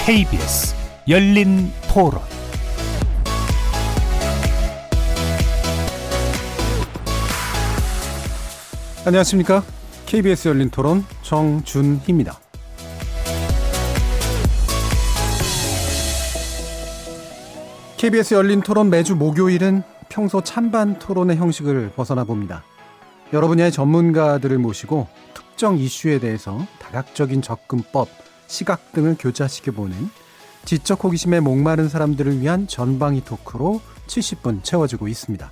KBS 열린 토론. 안녕하십니까? KBS 열린 토론 정준희입니다. KBS 열린 토론 매주 목요일은 평소 찬반 토론의 형식을 벗어나 봅니다. 여러 분야의 전문가들을 모시고 특정 이슈에 대해서 다각적인 접근법, 시각 등을 교차시켜보는 지적 호기심에 목마른 사람들을 위한 전방위 토크로 70분 채워지고 있습니다.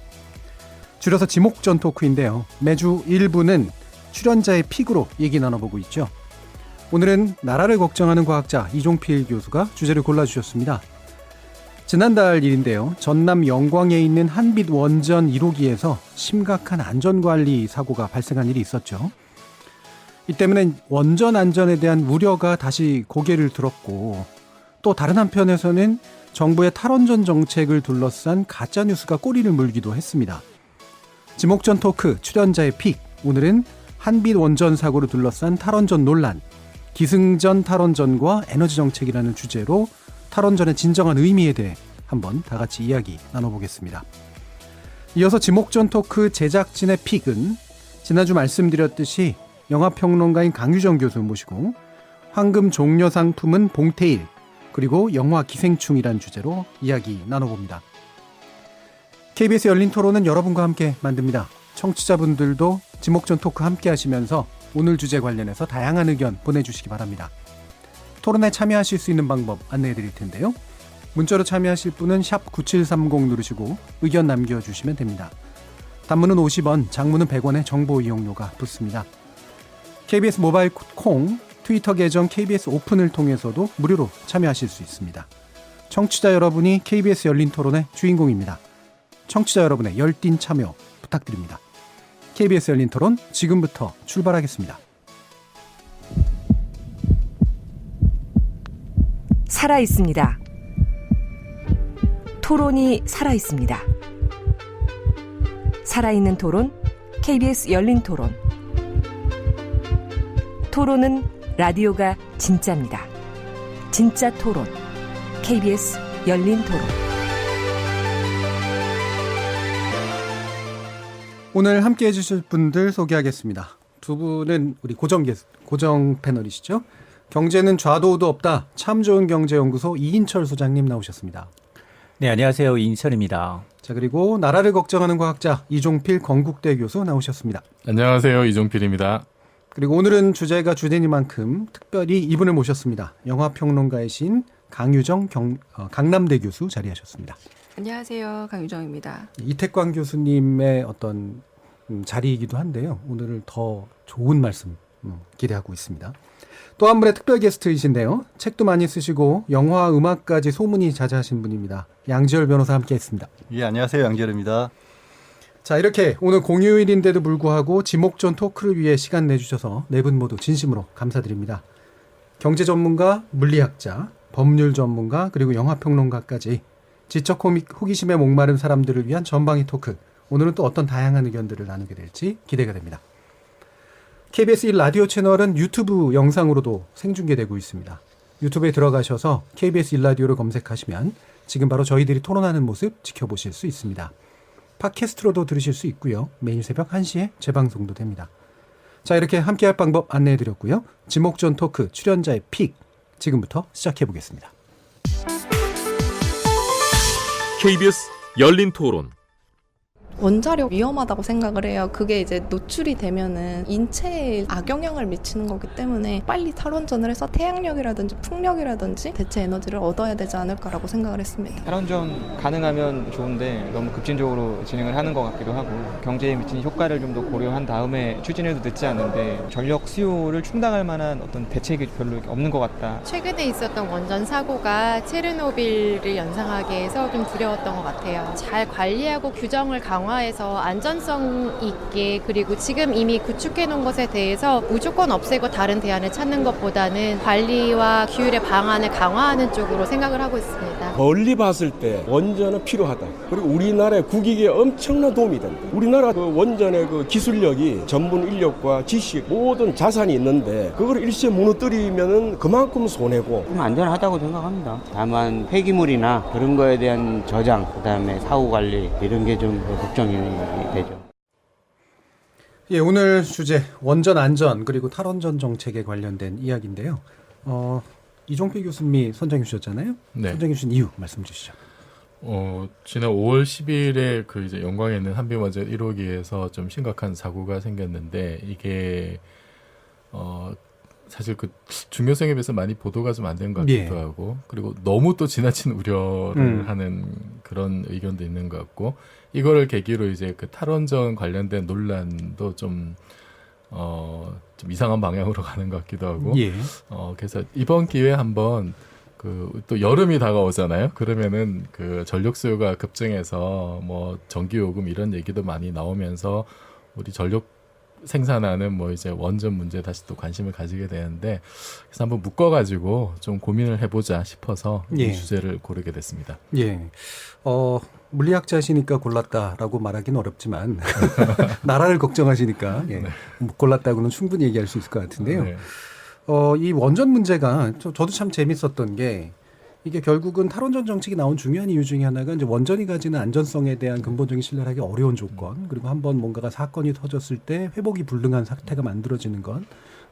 줄여서 지목전 토크인데요. 매주 1부는 출연자의 픽으로 얘기 나눠보고 있죠. 오늘은 나라를 걱정하는 과학자 이종필 교수가 주제를 골라주셨습니다. 지난달 일인데요. 전남 영광에 있는 한빛 원전 1호기에서 심각한 안전관리 사고가 발생한 일이 있었죠. 이 때문에 원전 안전에 대한 우려가 다시 고개를 들었고, 또 다른 한편에서는 정부의 탈원전 정책을 둘러싼 가짜뉴스가 꼬리를 물기도 했습니다. 지목전 토크 출연자의 픽, 오늘은 한빛 원전 사고를 둘러싼 탈원전 논란, 기승전 탈원전과 에너지 정책이라는 주제로 탈원전의 진정한 의미에 대해 한번 다 같이 이야기 나눠보겠습니다. 이어서 지목전 토크 제작진의 픽은 지난주 말씀드렸듯이 영화평론가인 강유정 교수 모시고 황금 종려상 품은 봉태일, 그리고 영화 기생충이란 주제로 이야기 나눠봅니다. KBS 열린 토론은 여러분과 함께 만듭니다. 청취자분들도 지목전 토크 함께 하시면서 오늘 주제 관련해서 다양한 의견 보내주시기 바랍니다. 토론에 참여하실 수 있는 방법 안내해 드릴 텐데요. 문자로 참여하실 분은 샵 9730 누르시고 의견 남겨주시면 됩니다. 단문은 50원, 장문은 100원의 정보 이용료가 붙습니다. KBS 모바일 콩, 트위터 계정 KBS 오픈을 통해서도 무료로 참여하실 수 있습니다. 청취자 여러분이 KBS 열린 토론의 주인공입니다. 청취자 여러분의 열띤 참여 부탁드립니다. KBS 열린 토론 지금부터 출발하겠습니다. 살아있습니다. 토론이 살아있습니다. 살아있는 토론, KBS 열린 토론. 토론은 라디오가 진짜입니다. 진짜 토론, KBS 열린 토론. 오늘 함께 해주실 분들 소개하겠습니다. 두 분은 우리 고정 패널이시죠. 경제는 좌도우도 없다. 참 좋은 경제연구소 이인철 소장님 나오셨습니다. 네, 안녕하세요. 이인철입니다. 자, 그리고 나라를 걱정하는 과학자 이종필 건국대 교수 나오셨습니다. 안녕하세요. 이종필입니다. 그리고 오늘은 주제가 주제니만큼 특별히 이분을 모셨습니다. 영화평론가이신 강유정 강남대 교수 자리하셨습니다. 안녕하세요. 강유정입니다. 이태광 교수님의 어떤 자리이기도 한데요. 오늘은 더 좋은 말씀 기대하고 있습니다. 또 한 분의 특별 게스트이신데요. 책도 많이 쓰시고 영화 음악까지 소문이 자자하신 분입니다. 양지열 변호사 함께했습니다. 예, 안녕하세요. 양지열입니다. 자, 이렇게 오늘 공휴일인데도 불구하고 지목전 토크를 위해 시간 내주셔서 네 분 모두 진심으로 감사드립니다. 경제 전문가, 물리학자, 법률 전문가, 그리고 영화평론가까지 지적 호기심에 목마른 사람들을 위한 전방위 토크. 오늘은 또 어떤 다양한 의견들을 나누게 될지 기대가 됩니다. KBS 1 라디오 채널은 유튜브 영상으로도 생중계되고 있습니다. 유튜브에 들어가셔서 KBS 1 라디오를 검색하시면 지금 바로 저희들이 토론하는 모습 지켜보실 수 있습니다. 팟캐스트로도 들으실 수 있고요. 매일 새벽 1시에 재방송도 됩니다. 자, 이렇게 함께할 방법 안내해드렸고요. 지목전 토크 출연자의 픽 지금부터 시작해보겠습니다. KBS 열린 토론. 원자력 위험하다고 생각을 해요. 그게 이제 노출이 되면은 인체에 악영향을 미치는 거기 때문에 빨리 탈원전을 해서 태양력이라든지 풍력이라든지 대체 에너지를 얻어야 되지 않을까라고 생각을 했습니다. 탈원전 가능하면 좋은데 너무 급진적으로 진행을 하는 것 같기도 하고 경제에 미치는 효과를 좀 더 고려한 다음에 추진해도 늦지 않은데 전력 수요를 충당할 만한 어떤 대책이 별로 없는 것 같다. 최근에 있었던 원전 사고가 체르노빌을 연상하게 해서 좀 두려웠던 것 같아요. 잘 관리하고 규정을 강화하면 강화해서 안전성 있게 그리고 지금 이미 구축해 놓은 것에 대해서 무조건 없애고 다른 대안을 찾는 것보다는 관리와 규율의 방안을 강화하는 쪽으로 생각을 하고 있습니다. 멀리 봤을 때 원전은 필요하다. 그리고 우리나라의 국익에 엄청난 도움이 된다. 우리나라 그 원전의 그 기술력이 전문 인력과 지식 모든 자산이 있는데 그걸 일시에 무너뜨리면은 그만큼 손해고. 좀 안전하다고 생각합니다. 다만 폐기물이나 그런 거에 대한 저장, 그다음에 사후 관리 이런 게 좀 걱정이 되죠. 예, 오늘 주제 원전 안전 그리고 탈원전 정책에 관련된 이야기인데요. 이종필 교수님이 선정해 주셨잖아요. 네. 선정해 주신 이유 말씀 주시죠. 지난 5월 10일에 그 이제 영광에 있는 한빛원전 1호기에서 좀 심각한 사고가 생겼는데 이게 사실 그 중요성에 비해서 많이 보도가 좀 안 된 것 같기도 하고 그리고 너무 또 지나친 우려를 하는 그런 의견도 있는 것 같고 이거를 계기로 이제 그 탈원전 관련된 논란도 좀 이상한 방향으로 가는 것 같기도 하고 그래서 이번 기회에 한번 또 여름이 다가오잖아요. 그러면은 그 전력 수요가 급증해서 뭐 전기 요금 이런 얘기도 많이 나오면서 우리 전력 생산하는 뭐 이제 원전 문제 다시 또 관심을 가지게 되는데 그래서 한번 묶어가지고 좀 고민을 해보자 싶어서 이 주제를 고르게 됐습니다. 예. 물리학자시니까 골랐다라고 말하기는 어렵지만 나라를 걱정하시니까 골랐다고는 충분히 얘기할 수 있을 것 같은데요. 이 원전 문제가 저도 참 재밌었던 게 이게 결국은 탈원전 정책이 나온 중요한 이유 중에 하나가 이제 원전이 가지는 안전성에 대한 근본적인 신뢰를 하기 어려운 조건 그리고 한번 뭔가가 사건이 터졌을 때 회복이 불능한 사태가 만들어지는 것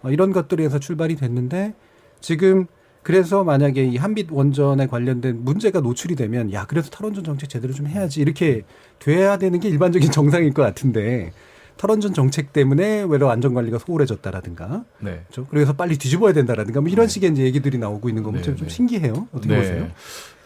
이런 것들에서 출발이 됐는데 지금 그래서 만약에 이 한빛 원전에 관련된 문제가 노출이 되면 야 그래서 탈원전 정책 제대로 좀 해야지 이렇게 돼야 되는 게 일반적인 정상일 것 같은데 탈원전 정책 때문에 외로 안전관리가 소홀해졌다라든가, 그렇죠? 그래서 빨리 뒤집어야 된다라든가, 뭐 이런 식의 이제 얘기들이 나오고 있는 거 좀 신기해요. 어떻게 보세요?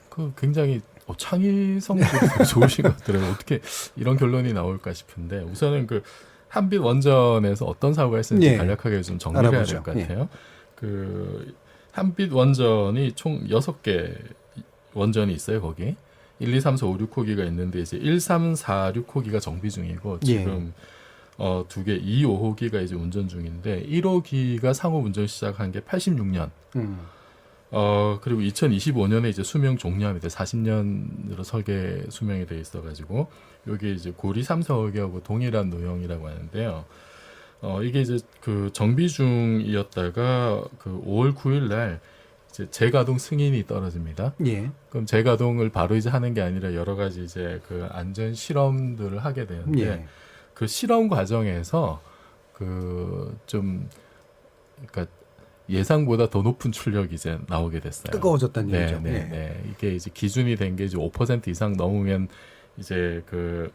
그 굉장히 창의성이 좋으신 것 같더라고요. 어떻게 이런 결론이 나올까 싶은데 우선은 그 한빛 원전에서 어떤 사고가 있었는지 간략하게 좀 정리를 해야 될 것 같아요. 그 한빛 원전이 총 6개 원전이 있어요. 거기 1, 2, 3, 4, 5, 6호기가 있는데 이제 1, 3, 4, 6호기가 정비 중이고 지금 2개 2, 5호기가 이제 운전 중인데 1호기가 상호 운전 시작한 게 86년. 그리고 2025년에 이제 수명 종료합니다. 40년으로 설계 수명이 돼 있어가지고 여기 이제 고리 3, 4호기하고 동일한 노형이라고 하는데요. 이게 이제 그 정비 중이었다가 그 5월 9일 날 이제 재가동 승인이 떨어집니다. 그럼 재가동을 바로 이제 하는 게 아니라 여러 가지 이제 그 안전 실험들을 하게 되는데 그 실험 과정에서 그 좀 그러니까 예상보다 더 높은 출력이 이제 나오게 됐어요. 뜨거워졌다는 얘기죠. 이게 이제 기준이 된 게 이제 5% 이상 넘으면 이제 그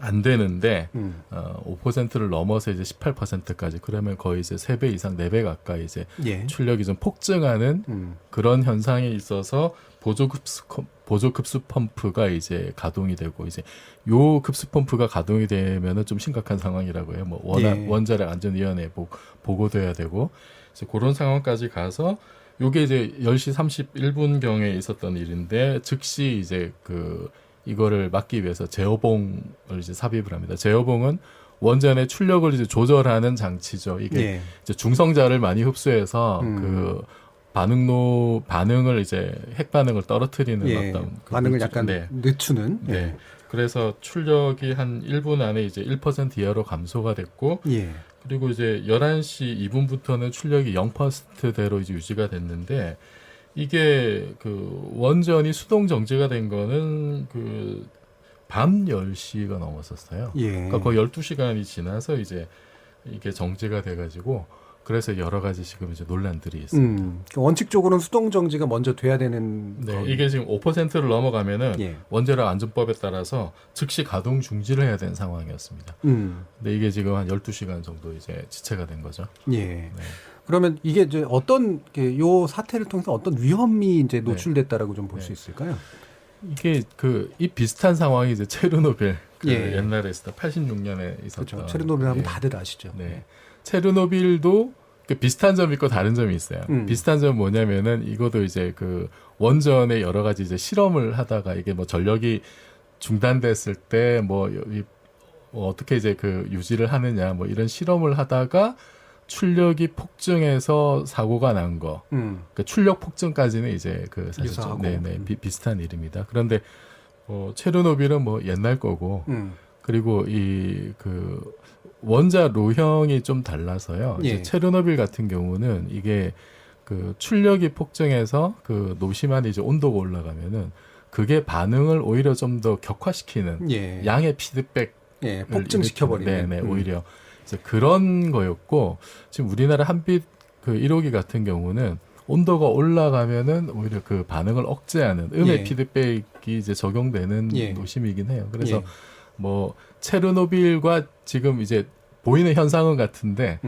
안 되는데 5%를 넘어서 이제 18%까지 그러면 거의 이제 3배 이상 4배 가까이 이제 출력이 좀 폭증하는 그런 현상이 있어서 보조 급수 펌프가 이제 가동이 되고 이제 요 급수 펌프가 가동이 되면은 좀 심각한 상황이라고 해요. 뭐 원자력 안전위원회에 보고돼야 되고 이제 그런 상황까지 가서 요게 이제 10시 31분 경에 있었던 일인데 즉시 이제 이거를 막기 위해서 제어봉을 이제 삽입을 합니다. 제어봉은 원전의 출력을 이제 조절하는 장치죠. 이게 이제 중성자를 많이 흡수해서 그 반응을 이제 핵 반응을 떨어뜨리는 어떤 반응을 약간 늦추는. 그래서 출력이 한 1분 안에 이제 1% 이하로 감소가 됐고, 그리고 이제 11시 2분부터는 출력이 0%대로 이제 유지가 됐는데. 이게 그 원전이 수동 정지가 된 거는 그 밤 10시가 넘었었어요. 그러니까 거의 12시간이 지나서 이제 이게 정지가 돼가지고 그래서 여러 가지 지금 이제 논란들이 있습니다. 원칙적으로는 수동 정지가 먼저 돼야 되는. 이게 지금 5%를 넘어가면은 원자력 안전법에 따라서 즉시 가동 중지를 해야 되는 상황이었습니다. 근데 이게 지금 한 12시간 정도 이제 지체가 된 거죠. 그러면 이게 이제 어떤 요 사태를 통해서 어떤 위험이 이제 노출됐다라고 좀 볼 수 있을까요? 이게 이 비슷한 상황이 이제 체르노빌 옛날에 있었던 86년에 있었던. 그렇죠. 체르노빌 하면 다들 아시죠. 체르노빌도 비슷한 점이 있고 다른 점이 있어요. 비슷한 점은 뭐냐면은 이것도 이제 그 원전의 여러 가지 이제 실험을 하다가 이게 뭐 전력이 중단됐을 때 뭐 어떻게 이제 그 유지를 하느냐 뭐 이런 실험을 하다가 출력이 폭증해서 사고가 난 거. 그러니까 출력 폭증까지는 이제 그 사실 좀 비슷한 일입니다. 그런데 체르노빌은 뭐 옛날 거고 그리고 이 그 원자로형이 좀 달라서요. 예. 이제 체르노빌 같은 경우는 이게 그 출력이 폭증해서 그 노심한 이제 온도가 올라가면은 그게 반응을 오히려 좀 더 격화시키는 예. 양의 피드백 폭증시켜버리는. 네, 오히려 이제 그런 거였고 지금 우리나라 한빛 그 1호기 같은 경우는 온도가 올라가면은 오히려 그 반응을 억제하는 음의 피드백이 이제 적용되는 노심이긴 해요. 그래서 뭐 체르노빌과 지금 이제 보이는 현상은 같은데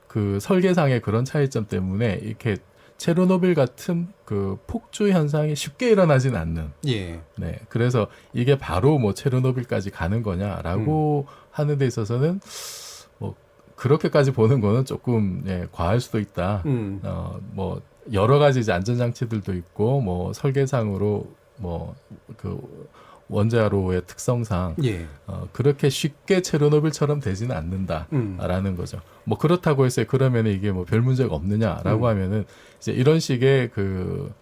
그 설계상의 그런 차이점 때문에 이렇게 체르노빌 같은 그 폭주 현상이 쉽게 일어나진 않는. 네. 그래서 이게 바로 뭐 체르노빌까지 가는 거냐라고 하는 데 있어서는 뭐 그렇게까지 보는 거는 조금 과할 수도 있다. 뭐 여러 가지 이제 안전장치들도 있고 뭐 설계상으로 뭐 그 원자로의 특성상 그렇게 쉽게 체르노빌처럼 되지는 않는다라는 거죠. 뭐 그렇다고 해서 그러면 이게 뭐 별 문제가 없느냐라고 하면은 이제 이런 식의 그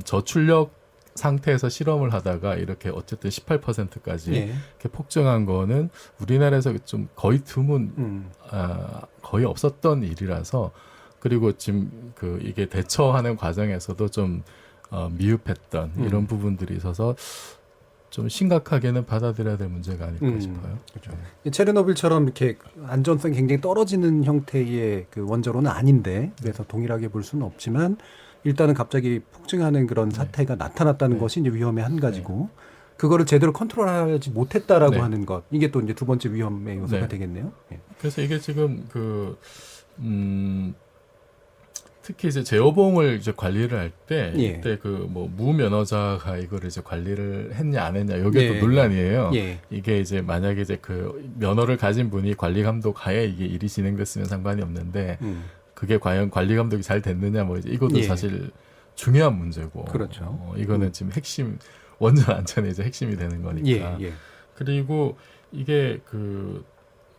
저출력 상태에서 실험을 하다가 이렇게 어쨌든 18%까지 이렇게 폭증한 거는 우리나라에서 좀 거의 드문 거의 없었던 일이라서 그리고 지금 그 이게 대처하는 과정에서도 좀 미흡했던 이런 부분들이 있어서 좀 심각하게는 받아들여야 될 문제가 아닐까 싶어요. 그렇죠. 체르노빌처럼 이렇게 안전성이 굉장히 떨어지는 형태의 그 원자로는 아닌데 그래서 동일하게 볼 수는 없지만 일단은 갑자기 폭증하는 그런 사태가 나타났다는 것이 이제 위험의 한 가지고 그거를 제대로 컨트롤하지 못했다라고 하는 것 이게 또 이제 두 번째 위험의 요소가 되겠네요. 그래서 이게 지금 그 특히 이제 제어봉을 이제 관리를 할 때 이때 그 뭐 무면허자가 이거를 이제 관리를 했냐 안 했냐 이게 또 논란이에요. 이게 이제 만약에 이제 그 면허를 가진 분이 관리 감독하에 이게 일이 진행됐으면 상관이 없는데 그게 과연 관리 감독이 잘 됐느냐 뭐 이제 이것도 사실 중요한 문제고. 그렇죠. 이거는 지금 핵심 원전 안전의 이제 핵심이 되는 거니까. 그리고 이게 그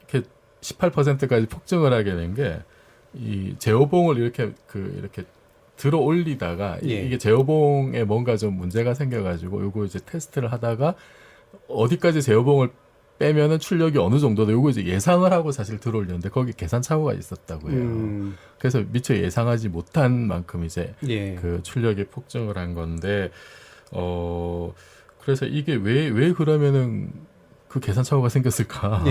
이렇게 18%까지 폭증을 하게 된 게 이 제어봉을 이렇게 들어 올리다가 이게 제어봉에 뭔가 좀 문제가 생겨가지고 요거 이제 테스트를 하다가 어디까지 제어봉을 빼면은 출력이 어느 정도다 요거 이제 예상을 하고 사실 들어 올렸는데 거기 계산 착오가 있었다고 해요. 그래서 미처 예상하지 못한 만큼 이제 그 출력이 폭증을 한 건데 그래서 이게 왜 그러면은 그 계산 착오가 생겼을까?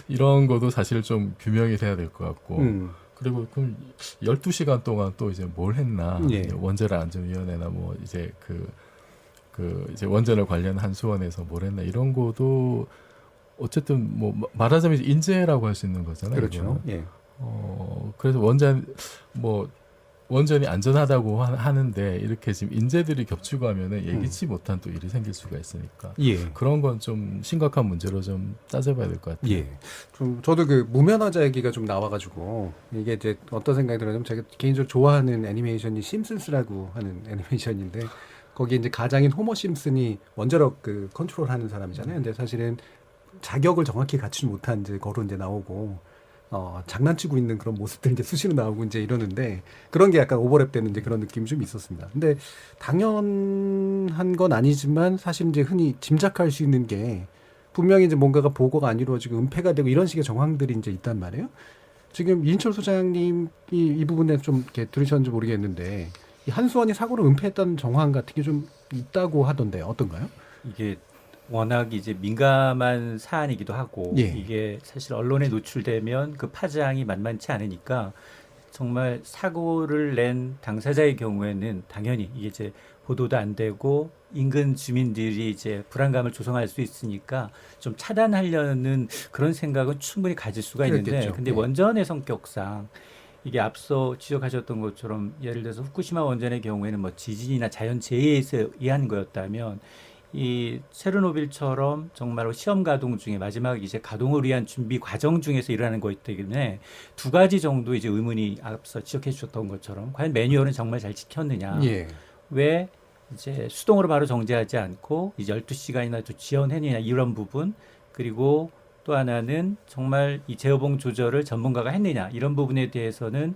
이런 것도 사실 좀 규명이 돼야 될 것 같고. 그리고 그럼 12시간 동안 또 이제 뭘 했나? 원자력 안전위원회나 뭐 이제 그 이제 원전을 관련 한수원에서 뭘 했나? 이런 것도 어쨌든 뭐 말하자면 인재라고 할 수 있는 거잖아요. 그렇죠. 그래서 원전이 안전하다고 하는데 이렇게 지금 인재들이 겹치고 하면은 예기치 못한 또 일이 생길 수가 있으니까 그런 건 좀 심각한 문제로 좀 따져봐야 될 것 같아요. 좀 저도 그 무면허자 얘기가 좀 나와가지고 이게 이제 어떤 생각이 들어요? 제가 개인적으로 좋아하는 애니메이션이 심슨스라고 하는 애니메이션인데 거기에 이제 가장인 호머 심슨이 원자력 그 컨트롤하는 사람이잖아요. 근데 사실은 자격을 정확히 갖추지 못한 이제 거로 이제 나오고. 장난치고 있는 그런 모습들 이제 수시로 나오고 이제 이러는데 그런 게 약간 오버랩되는 이제 그런 느낌이 좀 있었습니다. 근데 당연한 건 아니지만 사실 이제 흔히 짐작할 수 있는 게 분명히 이제 뭔가가 보고가 안 이루어지고 은폐가 되고 이런 식의 정황들이 이제 있단 말이에요. 지금 이인철 소장님이 이 부분에 좀 이렇게 들으셨는지 모르겠는데 이 한수원이 사고를 은폐했다는 정황 같은 게 좀 있다고 하던데 어떤가요? 이게 워낙 이제 민감한 사안이기도 하고 이게 사실 언론에 노출되면 그 파장이 만만치 않으니까 정말 사고를 낸 당사자의 경우에는 당연히 이게 이제 보도도 안 되고 인근 주민들이 이제 불안감을 조성할 수 있으니까 좀 차단하려는 그런 생각은 충분히 가질 수가 있는데 근데 원전의 성격상 이게 앞서 지적하셨던 것처럼 예를 들어서 후쿠시마 원전의 경우에는 뭐 지진이나 자연재해에 의한 거였다면 이 체르노빌처럼 정말로 시험 가동 중에 마지막 이제 가동을 위한 준비 과정 중에서 일어나는 거기 때문에 두 가지 정도 이제 의문이 앞서 지적해 주셨던 것처럼 과연 매뉴얼은 정말 잘 지켰느냐? 왜 이제 수동으로 바로 정지하지 않고 이제 12시간이나 또 지연했느냐 이런 부분, 그리고 또 하나는 정말 이 제어봉 조절을 전문가가 했느냐 이런 부분에 대해서는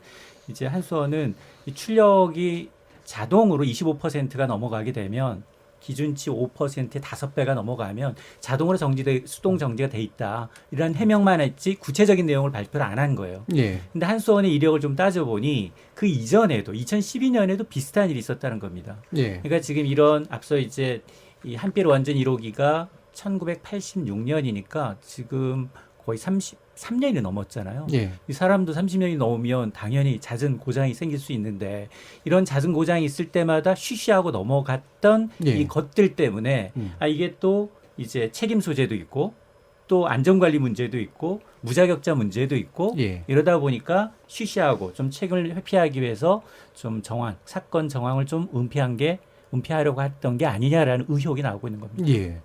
이제 한수원은 이 출력이 자동으로 25%가 넘어가게 되면 기준치 5%의 5배가 넘어가면 자동으로 수동 정지가 돼 있다. 이런 해명만 했지 구체적인 내용을 발표를 안 한 거예요. 예. 근데 한수원의 이력을 좀 따져보니 그 이전에도 2012년에도 비슷한 일이 있었다는 겁니다. 예. 그러니까 지금 이런 앞서 이제 이 한빛 원전 1호기가 1986년이니까 지금 거의 33년이 넘었잖아요. 예. 이 사람도 30년이 넘으면 당연히 잦은 고장이 생길 수 있는데 이런 잦은 고장이 있을 때마다 쉬쉬하고 넘어갔던 예. 이 것들 때문에 이게 또 이제 책임 소재도 있고 또 안전관리 문제도 있고 무자격자 문제도 있고 예. 이러다 보니까 쉬쉬하고 좀 책임을 회피하기 위해서 좀 사건 정황을 좀 은폐하려고 했던 게 아니냐라는 의혹이 나오고 있는 겁니다. 예.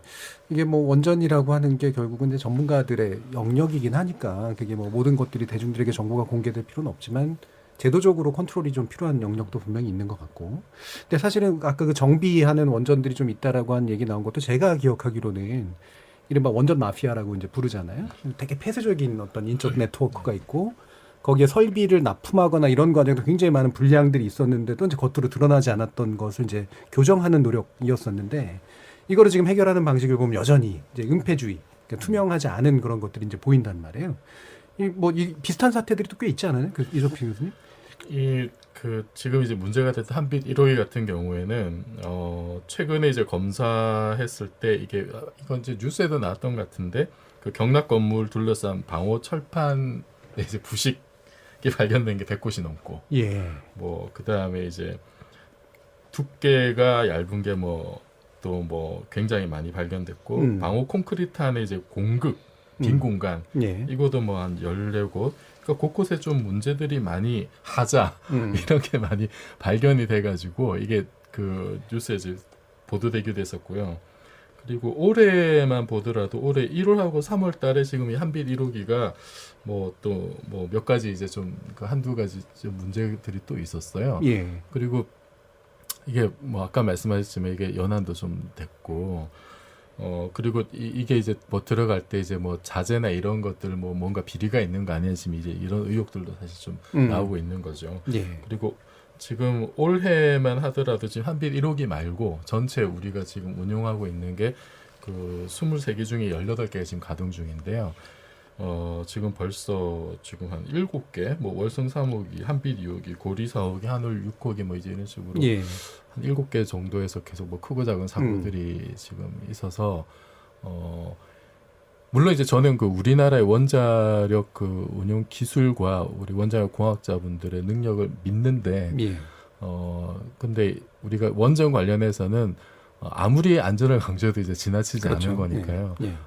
이게 뭐 원전이라고 하는 게 결국은 이제 전문가들의 영역이긴 하니까 그게 뭐 모든 것들이 대중들에게 정보가 공개될 필요는 없지만 제도적으로 컨트롤이 좀 필요한 영역도 분명히 있는 것 같고. 근데 사실은 아까 그 정비하는 원전들이 좀 있다라고 한 얘기 나온 것도 제가 기억하기로는 이른바 원전 마피아라고 이제 부르잖아요. 되게 폐쇄적인 어떤 인적 네트워크가 있고 거기에 설비를 납품하거나 이런 과정에서 굉장히 많은 불량들이 있었는데도 이제 겉으로 드러나지 않았던 것을 이제 교정하는 노력이었었는데 이거를 지금 해결하는 방식을 보면 여전히 이제 은폐주의, 그러니까 투명하지 않은 그런 것들이 이제 보인단 말이에요. 이 비슷한 사태들이 또 꽤 있지 않아요? 이석필 교수님? 지금 이제 문제가 됐던 한빛 1호기 같은 경우에는 최근에 이제 검사했을 때 이건 이제 뉴스에도 나왔던 것 같은데 그 경락 건물 둘러싼 방호 철판에 이제 부식이 발견된 게 100곳이 넘고, 예. 뭐 그다음에 이제 두께가 얇은 게 또 굉장히 많이 발견됐고 방호 콘크리트 안에 이제 공극 빈 공간 예. 이것도 뭐 한 14곳, 그러니까 곳곳에 좀 문제들이 많이 이런 게 많이 발견이 돼가지고 이게 그 뉴스에 이제 보도되기도 했었고요. 그리고 올해만 보더라도 올해 1월하고 3월 달에 지금 이 한빛 1호기가 또 몇 가지 이제 좀 그 한두 가지 좀 문제들이 또 있었어요. 예. 그리고 이게 아까 말씀하셨지만 이게 연한도 좀 됐고, 그리고 이게 이제 들어갈 때 이제 자재나 이런 것들 뭔가 비리가 있는 거 아니냐 지금 이제 이런 의혹들도 사실 좀 나오고 있는 거죠. 예. 그리고 지금 올해만 하더라도 지금 한빛 1호기 말고 전체 우리가 지금 운용하고 있는 게 그 23개 중에 18개가 지금 가동 중인데요. 지금 벌써 지금 한 7개, 월성 3호기, 한빛 2호기, 고리 4호기, 한올 6호기 이제 이런 식으로 예. 한 7개 정도에서 계속 크고 작은 사고들이 지금 있어서 물론 이제 저는 그 우리나라의 원자력 그 운용 기술과 우리 원자력 공학자분들의 능력을 믿는데 예. 근데 우리가 원전 관련해서는 아무리 안전을 강조해도 이제 지나치지 그렇죠. 않은 거니까요. 예.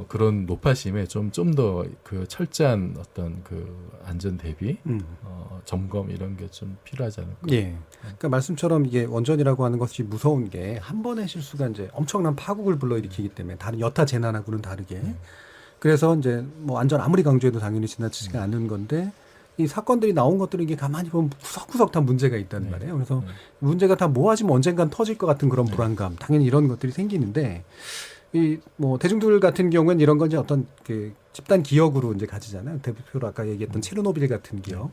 그런 노파심에 좀 더 그 철저한 어떤 그 안전 대비 점검 이런 게 좀 필요하지 않을까. 예. 그러니까 말씀처럼 이게 원전이라고 하는 것이 무서운 게 한 번의 실수가 이제 엄청난 파국을 불러일으키기 때문에 다른 여타 재난하고는 다르게. 그래서 이제 안전 아무리 강조해도 당연히 지나치지가 않는 건데 이 사건들이 나온 것들은 이게 가만히 보면 구석구석 다 문제가 있단 말이에요. 그래서 문제가 다 모아지면 언젠간 터질 것 같은 그런 불안감, 당연히 이런 것들이 생기는데 대중들 같은 경우는 이런 건 이제 어떤 그 집단 기억으로 이제 가지잖아요. 대표로 아까 얘기했던 체르노빌 같은 기억.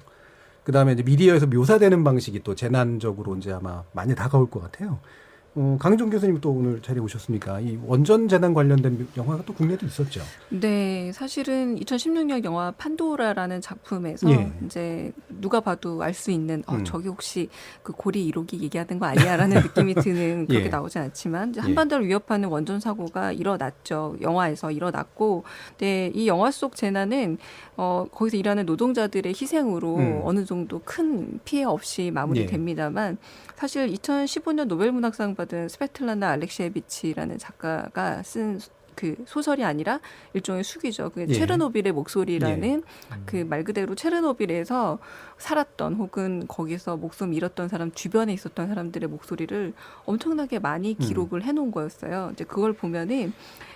그 다음에 이제 미디어에서 묘사되는 방식이 또 재난적으로 이제 아마 많이 다가올 것 같아요. 강희정 교수님 또 오늘 자리에 오셨습니까? 이 원전 재난 관련된 영화가 또 국내도 있었죠. 네, 사실은 2016년 영화 판도라라는 작품에서 예. 이제 누가 봐도 알 수 있는 저기 혹시 그 고리 1호기 얘기하는 거 아니야라는 느낌이 드는 그렇게 예. 나오진 않지만 이제 한반도를 위협하는 원전 사고가 일어났죠. 영화에서 일어났고, 네, 이 영화 속 재난은 거기서 일하는 노동자들의 희생으로 어느 정도 큰 피해 없이 마무리됩니다만 사실 2015년 노벨 문학상 받은 스베틀라나 알렉시에비치라는 작가가 쓴 그 소설이 아니라 일종의 수기죠. 그 체르노빌의 목소리라는 그 말 그대로 체르노빌에서 살았던 혹은 거기서 목숨 잃었던 사람 주변에 있었던 사람들의 목소리를 엄청나게 많이 기록을 해놓은 거였어요. 이제 그걸 보면은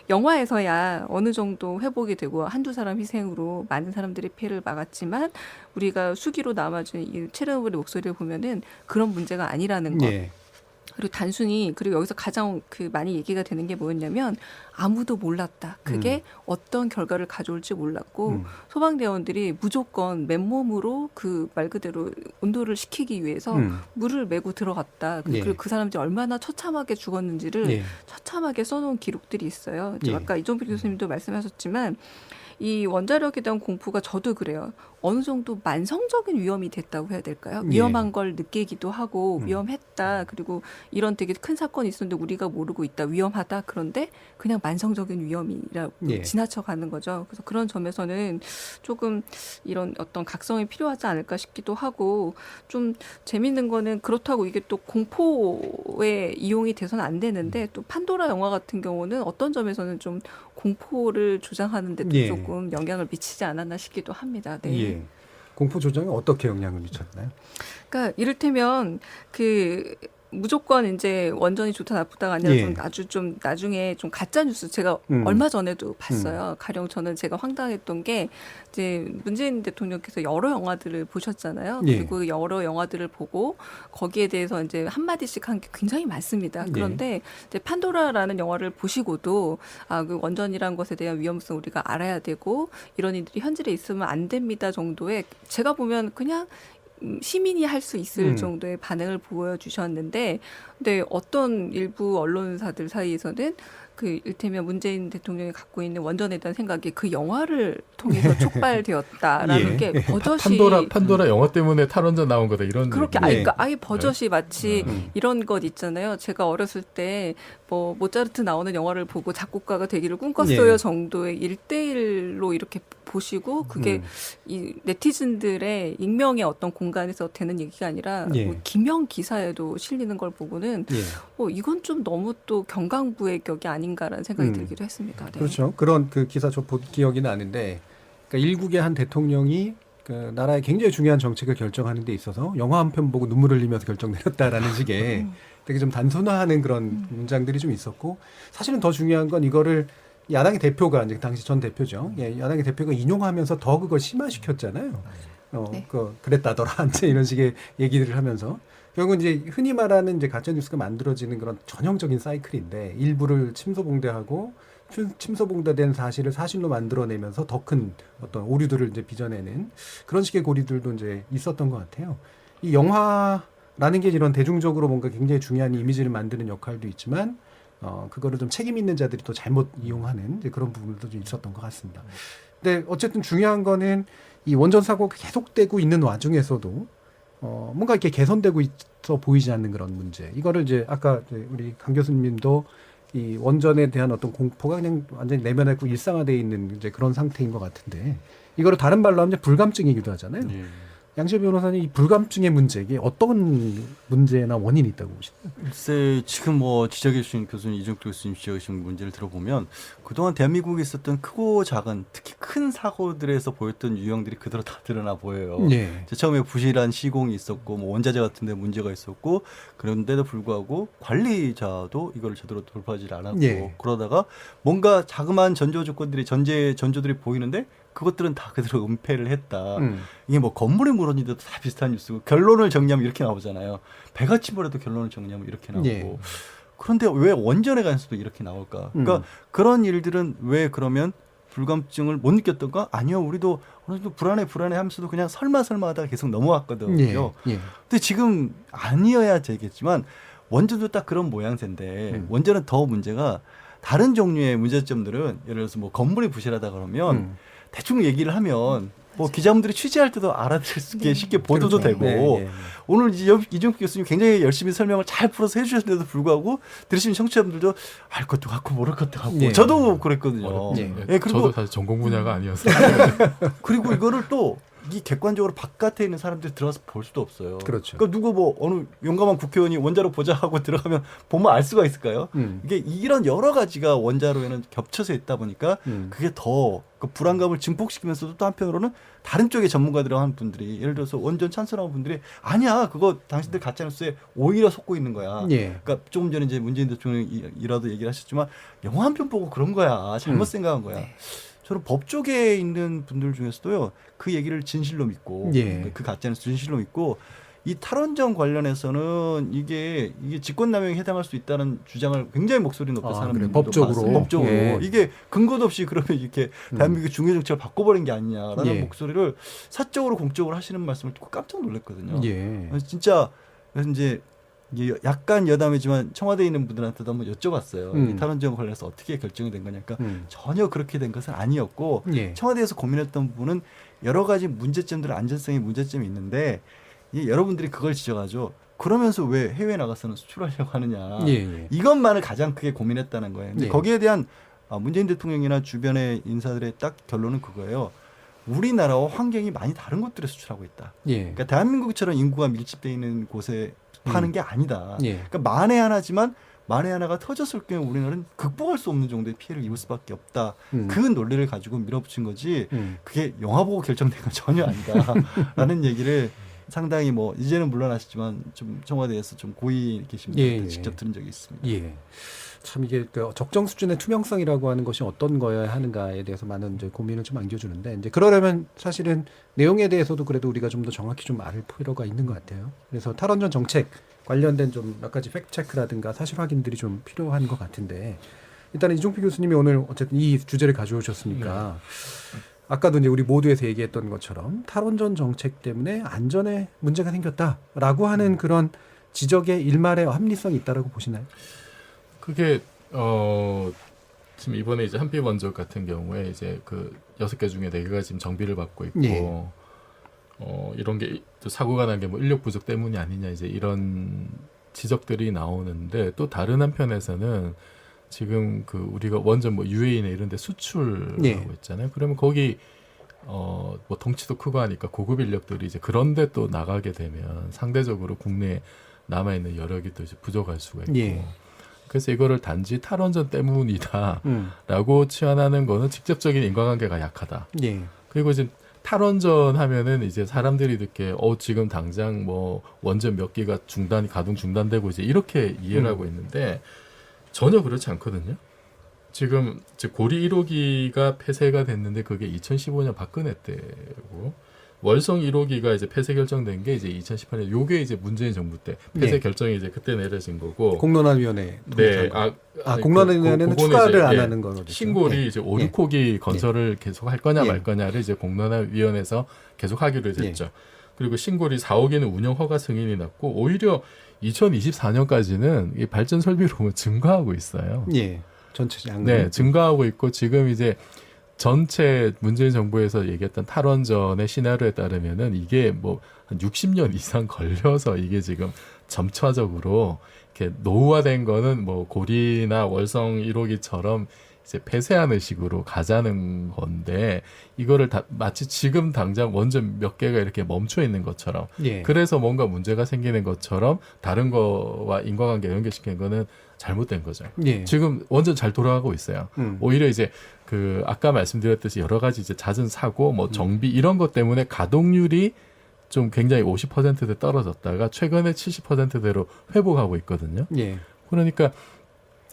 영화에서야 어느 정도 회복이 되고 한두 사람 희생으로 많은 사람들의 피해를 막았지만 우리가 수기로 남아준 이 체르노빌의 목소리를 보면은 그런 문제가 아니라는 것. 그리고 여기서 가장 많이 얘기가 되는 게 뭐였냐면 아무도 몰랐다. 그게 어떤 결과를 가져올지 몰랐고 소방대원들이 무조건 맨몸으로 말 그대로 온도를 식히기 위해서 물을 메고 들어갔다. 그리고 그 사람들이 얼마나 처참하게 죽었는지를 처참하게 써놓은 기록들이 있어요. 아까 이종필 교수님도 말씀하셨지만 이 원자력에 대한 공포가 저도 그래요. 어느 정도 만성적인 위험이 됐다고 해야 될까요? 위험한 걸 느끼기도 하고 위험했다. 그리고 이런 되게 큰 사건이 있었는데 우리가 모르고 있다. 위험하다. 그런데 그냥 만성적인 위험이라고 지나쳐가는 거죠. 그래서 그런 점에서는 조금 이런 어떤 각성이 필요하지 않을까 싶기도 하고 좀 재밌는 거는 그렇다고 이게 또 공포에 이용이 돼서는 안 되는데 또 판도라 영화 같은 경우는 어떤 점에서는 좀 공포를 조장하는 데도 조금 영향을 미치지 않았나 싶기도 합니다. 네. 공포 조장에 어떻게 영향을 미쳤나요? 그러니까 이를테면 무조건 이제 원전이 좋다 나쁘다가 아니라 좀 나중에 좀 가짜 뉴스 제가 얼마 전에도 봤어요. 가령 저는 제가 황당했던 게 이제 문재인 대통령께서 여러 영화들을 보셨잖아요. 그리고 여러 영화들을 보고 거기에 대해서 이제 한마디씩 한 게 굉장히 많습니다. 그런데 이제 판도라라는 영화를 보시고도 그 원전이라는 것에 대한 위험성 우리가 알아야 되고 이런 일들이 현실에 있으면 안 됩니다 정도의 제가 보면 그냥 시민이 할 수 있을 정도의 반응을 보여주셨는데, 근데 어떤 일부 언론사들 사이에서는 일테면 문재인 대통령이 갖고 있는 원전에 대한 생각이 그 영화를 통해서 촉발되었다라는 게 버젓이 판도라 영화 때문에 탈원전 나온 거다 이런 그렇게 아예 버젓이 마치 이런 것 있잖아요. 제가 어렸을 때 뭐 모차르트 나오는 영화를 보고 작곡가가 되기를 꿈꿨어요 정도의 1대1로 이렇게 보시고 그게 이 네티즌들의 익명의 어떤 공간에서 되는 얘기가 아니라 뭐 기명 기사에도 실리는 걸 보고는 이건 좀 너무 또 경강부의 격이 아닌가라는 생각이 들기도 했습니다. 네. 그렇죠. 그런 기사 저 기억이 나는데 그러니까 일국의 한 대통령이 나라의 굉장히 중요한 정책을 결정하는 데 있어서 영화 한 편 보고 눈물을 흘리면서 결정 내렸다라는 식의 되게 좀 단순화하는 그런 문장들이 좀 있었고 사실은 더 중요한 건 이거를 야당의 대표가 이제 당시 전 대표죠. 야당의 대표가 인용하면서 더 그걸 심화시켰잖아요. 그랬다더라. 이런 식의 얘기들을 하면서 결국은 이제 흔히 말하는 이제 가짜 뉴스가 만들어지는 그런 전형적인 사이클인데 일부를 침소봉대하고 침소봉대된 사실을 사실로 만들어내면서 더 큰 어떤 오류들을 이제 빚어내는 그런 식의 고리들도 이제 있었던 것 같아요. 이 영화라는 게 이런 대중적으로 뭔가 굉장히 중요한 이미지를 만드는 역할도 있지만 그거를 좀 책임 있는 자들이 또 잘못 이용하는 이제 그런 부분도 좀 있었던 것 같습니다. 근데 어쨌든 중요한 거는 이 원전 사고가 계속되고 있는 와중에서도 뭔가 이렇게 개선되고 있어 보이지 않는 그런 문제. 이거를 이제 아까 우리 강 교수님도 이 원전에 대한 어떤 공포가 그냥 완전히 내면화되고 일상화되어 있는 이제 그런 상태인 것 같은데 이거를 다른 말로 하면 불감증이기도 하잖아요. 양시열 변호사님 이 불감증의 문제 이게 어떤 문제나 원인이 있다고 보시나요? 글쎄 지금 뭐 지적해 주신 교수님 이종필 교수님 지적해 주신 문제를 들어보면 그동안 대한민국에 있었던 크고 작은 특히 큰 사고들에서 보였던 유형들이 그대로 다 드러나 보여요. 처음에 부실한 시공이 있었고 뭐 원자재 같은 데 문제가 있었고 그런데도 불구하고 관리자도 이걸 제대로 돌봐주지 않았고 그러다가 뭔가 자그마한 전조들이 보이는데 그것들은 다 그대로 은폐를 했다. 이게 뭐 건물이 무너진데도 다 비슷한 뉴스고 결론을 정리하면 이렇게 나오잖아요. 배가 침몰해도 결론을 정리하면 이렇게 나오고. 그런데 왜 원전에 관해서도 이렇게 나올까? 그러니까 그런 일들은 왜 그러면 불감증을 못 느꼈던가? 아니요. 우리도 어느 정도 불안해 하면서도 그냥 설마 하다가 계속 넘어왔거든요. 근데 지금 아니어야 되겠지만 원전도 딱 그런 모양새인데 원전은 더 문제가 다른 종류의 문제점들은 예를 들어서 뭐 건물이 부실하다 그러면 대충 얘기를 하면 뭐 기자분들이 취재할 때도 알아들 수 있게 쉽게 보도도 되고 오늘 이종필 교수님 굉장히 열심히 설명을 잘 풀어서 해주셨는데도 불구하고 들으시는 청취자분들도 알 것도 같고 모를 것도 같고 저도 그랬거든요. 그리고 저도 사실 전공 분야가 아니었어요. 그리고 이거를 또 이 객관적으로 바깥에 있는 사람들이 들어가서 볼 수도 없어요. 그렇죠. 그러니까 누구 뭐 어느 용감한 국회의원이 원자로 보자 하고 들어가면 보면 알 수가 있을까요? 이게 이런 여러 가지가 원자로에는 겹쳐서 있다 보니까 그게 더 그 불안감을 증폭시키면서도 또 한편으로는 다른 쪽의 전문가들이랑 하는 분들이 예를 들어서 원전 찬성하는 분들이 아니야 그거 당신들 가짜뉴스에 오히려 속고 있는 거야. 그러니까 조금 전에 이제 문재인 대통령이라도 얘기를 하셨지만 영화 한 편 보고 그런 거야. 잘못 생각한 거야. 저는 법 쪽에 있는 분들 중에서도요 그 얘기를 진실로 믿고 그 가짜뉴스 진실로 믿고 이 탈원전 관련해서는 이게 직권남용에 해당할 수 있다는 주장을 굉장히 목소리 높게 사는 분들도 법적으로. 법적으로 예. 이게 근거도 없이 그러면 이렇게 대한민국 중요 정책을 바꿔버린 게 아니냐라는 예. 목소리를 사적으로 공적으로 하시는 말씀을 듣고 깜짝 놀랐거든요. 예. 그래서 진짜 그래서 이제 이게 약간 여담이지만 청와대에 있는 분들한테도 한번 여쭤봤어요. 이 탈원전 관련해서 어떻게 결정이 된 거냐니까 전혀 그렇게 된 것은 아니었고 예. 청와대에서 고민했던 부분은 여러 가지 문제점들 안전성의 문제점이 있는데 여러분들이 그걸 지적하죠. 그러면서 왜 해외에 나가서는 수출하려고 하느냐. 예. 이것만을 가장 크게 고민했다는 거예요. 근데 예. 거기에 대한 문재인 대통령이나 주변의 인사들의 딱 결론은 그거예요. 우리나라와 환경이 많이 다른 곳들에 수출하고 있다. 예. 그러니까 대한민국처럼 인구가 밀집되어 있는 곳에 파는 게 아니다. 예. 그러니까 만에 하나지만 만에 하나가 터졌을 경우 우리나라는 극복할 수 없는 정도의 피해를 입을 수밖에 없다. 그 논리를 가지고 밀어붙인 거지 그게 영화 보고 결정된 건 전혀 아니다라는 얘기를 상당히 뭐 이제는 물러나시지만 좀 청와대에서 좀 고위 계신 분들한테 직접 들은 적이 있습니다. 예. 참 이게 그 적정 수준의 투명성이라고 하는 것이 어떤 거여야 하는가에 대해서 많은 이제 고민을 좀 안겨주는데 이제 그러려면 사실은 내용에 대해서도 그래도 우리가 좀 더 정확히 좀 알 필요가 있는 것 같아요. 그래서 탈원전 정책 관련된 좀 몇 가지 팩트 체크라든가 사실 확인들이 좀 필요한 것 같은데 일단 이종필 교수님이 오늘 어쨌든 이 주제를 가져오셨으니까 아까도 이제 우리 모두에서 얘기했던 것처럼 탈원전 정책 때문에 안전에 문제가 생겼다라고 하는 그런 지적의 일말의 합리성이 있다라고 보시나요? 그게 지금 이번에 이제 한빛 원적 같은 경우에 이제 그 6개 중에 4개가 지금 정비를 받고 있고 예. 이런 게 사고가 난 게 뭐 인력 부족 때문이 아니냐 이제 이런 지적들이 나오는데 또 다른 한편에서는 지금 그 우리가 원전 뭐 UAE나 이런 데 수출하고 예. 있잖아요. 그러면 거기 뭐 덩치도 크고 하니까 고급 인력들이 이제 그런데 또 나가게 되면 상대적으로 국내에 남아 있는 여력이 또 이제 부족할 수가 있고. 예. 그래서 이거를 단지 탈원전 때문이다라고 치환하는 거는 직접적인 인과관계가 약하다. 예. 그리고 이제 탈원전 하면은 이제 사람들이 듣게 지금 당장 뭐 원전 몇 기가 가동 중단되고 이제 이렇게 이해를 하고 있는데 전혀 그렇지 않거든요. 지금 고리 1호기가 폐쇄가 됐는데 그게 2015년 박근혜 때고 월성 1호기가 이제 폐쇄 결정된 게 이제 2018년 요게 이제 문재인 정부 때 폐쇄 결정이 이제 그때 내려진 거고 공론화위원회 네. 공론화위원회는 추가를 안 하는 거죠. 신고리 이제 5, 6호기 건설을 계속 할 거냐 말 거냐를 이제 공론화위원회에서 계속 하기로 했죠. 그리고 신고리 4호기는 운영 허가 승인이 났고 오히려 2024년까지는 이 발전 설비로 증가하고 있어요. 예. 전체 양. 네, 증가하고 있고 지금 이제 전체 문재인 정부에서 얘기했던 탈원전의 시나리오에 따르면은 이게 뭐 한 60년 이상 걸려서 이게 지금 점차적으로 이렇게 노후화된 거는 뭐 고리나 월성 1호기처럼 이제 폐쇄하는 식으로 가자는 건데 이거를 마치 지금 당장 원전 몇 개가 이렇게 멈춰 있는 것처럼 그래서 뭔가 문제가 생기는 것처럼 다른 거와 인과관계 연결시키는 거는 잘못된 거죠. 지금 원전 잘 돌아가고 있어요. 오히려 이제 그 아까 말씀드렸듯이 여러 가지 이제 잦은 사고, 뭐 정비 이런 것 때문에 가동률이 좀 굉장히 50%대 떨어졌다가 최근에 70%대로 회복하고 있거든요. 그러니까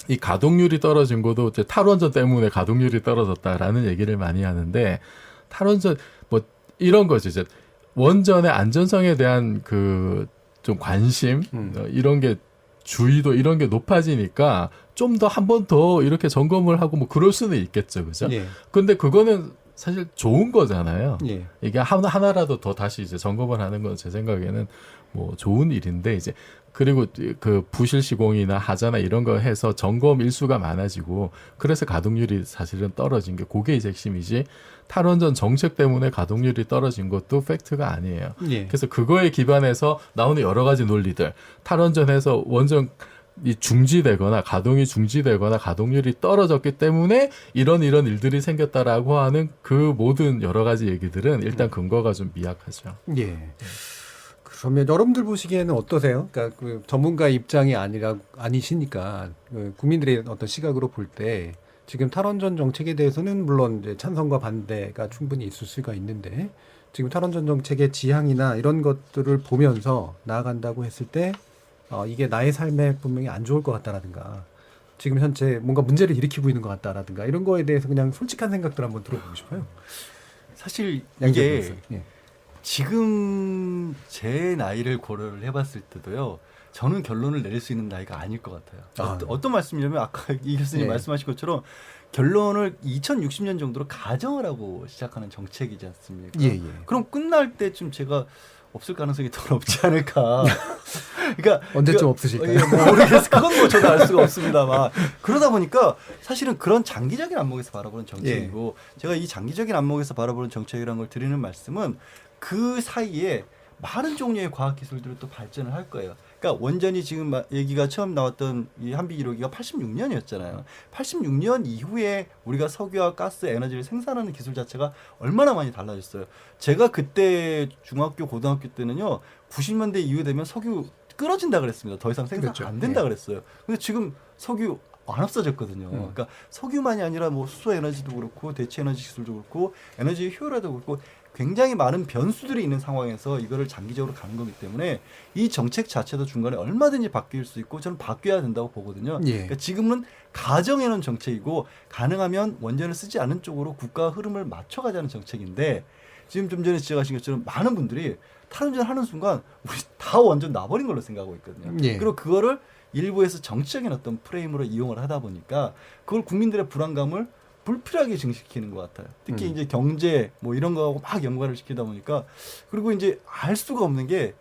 이 가동률이 떨어진 것도 이제 탈원전 때문에 가동률이 떨어졌다라는 얘기를 많이 하는데 탈원전 뭐 이런 거죠. 이제 원전의 안전성에 대한 그 좀 관심 이런 게 주의도 이런 게 높아지니까 좀 더 한 번 더 이렇게 점검을 하고 뭐 그럴 수는 있겠죠. 그죠? 근데 그거는 사실 좋은 거잖아요. 이게 하나라도 더 다시 이제 점검을 하는 건 제 생각에는 뭐 좋은 일인데 이제 그리고 그 부실 시공이나 하자나 이런 거 해서 점검 일수가 많아지고 그래서 가동률이 사실은 떨어진 게 그게 이제 핵심이지 탈원전 정책 때문에 가동률이 떨어진 것도 팩트가 아니에요. 그래서 그거에 기반해서 나오는 여러 가지 논리들 탈원전에서 원전 이 중지되거나 가동이 중지되거나 가동률이 떨어졌기 때문에 이런 일들이 생겼다라고 하는 그 모든 여러 가지 얘기들은 일단 근거가 좀 미약하죠. 그러면 여러분들 보시기에는 어떠세요? 그러니까 그 전문가 입장이 아니시니까 그 국민들의 어떤 시각으로 볼 때 지금 탈원전 정책에 대해서는 물론 이제 찬성과 반대가 충분히 있을 수가 있는데 지금 탈원전 정책의 지향이나 이런 것들을 보면서 나아간다고 했을 때 이게 나의 삶에 분명히 안 좋을 것 같다라든가 지금 현재 뭔가 문제를 일으키고 있는 것 같다라든가 이런 거에 대해서 그냥 솔직한 생각들 한번 들어보고 싶어요. 사실 이게 지금 제 나이를 고려를 해봤을 때도요. 저는 결론을 내릴 수 있는 나이가 아닐 것 같아요. 어떤 말씀이냐면 아까 이 교수님 네. 말씀하신 것처럼 결론을 2060년 정도로 가정을 하고 시작하는 정책이지 않습니까? 예, 예. 그럼 끝날 때쯤 제가 없을 가능성이 더 높지 않을까. 그러니까 언제쯤 없으실까요? 예, 모르겠어요. 그건 뭐 저도 알 수가 없습니다만 그러다 보니까 사실은 그런 장기적인 안목에서 바라보는 정책이고 제가 이 장기적인 안목에서 바라보는 정책이라는 걸 드리는 말씀은 그 사이에 많은 종류의 과학 기술들이 또 발전을 할 거예요. 그러니까 원전이 지금 얘기가 처음 나왔던 이 한비 1호기가 86년이었잖아요. 86년 이후에 우리가 석유와 가스 에너지를 생산하는 기술 자체가 얼마나 많이 달라졌어요. 제가 그때 중학교 고등학교 때는요. 90년대 이후 되면 석유 끊어진다 그랬습니다. 더 이상 생산 안 된다 그랬어요. 근데 지금 석유 안 없어졌거든요. 그러니까 석유만이 아니라 뭐 수소 에너지도 그렇고 대체 에너지 기술도 그렇고 에너지 효율화도 그렇고 굉장히 많은 변수들이 있는 상황에서 이거를 장기적으로 가는 거기 때문에 이 정책 자체도 중간에 얼마든지 바뀔 수 있고 저는 바뀌어야 된다고 보거든요. 그러니까 지금은 가정에는 정책이고 가능하면 원전을 쓰지 않는 쪽으로 국가 흐름을 맞춰가자는 정책인데 지금 좀 전에 지적하신 것처럼 많은 분들이 탈원전 하는 순간 우리 다 원전 놔버린 걸로 생각하고 있거든요. 그리고 그거를 일부에서 정치적인 어떤 프레임으로 이용을 하다 보니까 그걸 국민들의 불안감을 불필요하게 증식시키는 것 같아요. 특히 이제 경제 뭐 이런 거하고 막 연관을 시키다 보니까 그리고 이제 알 수가 없는 게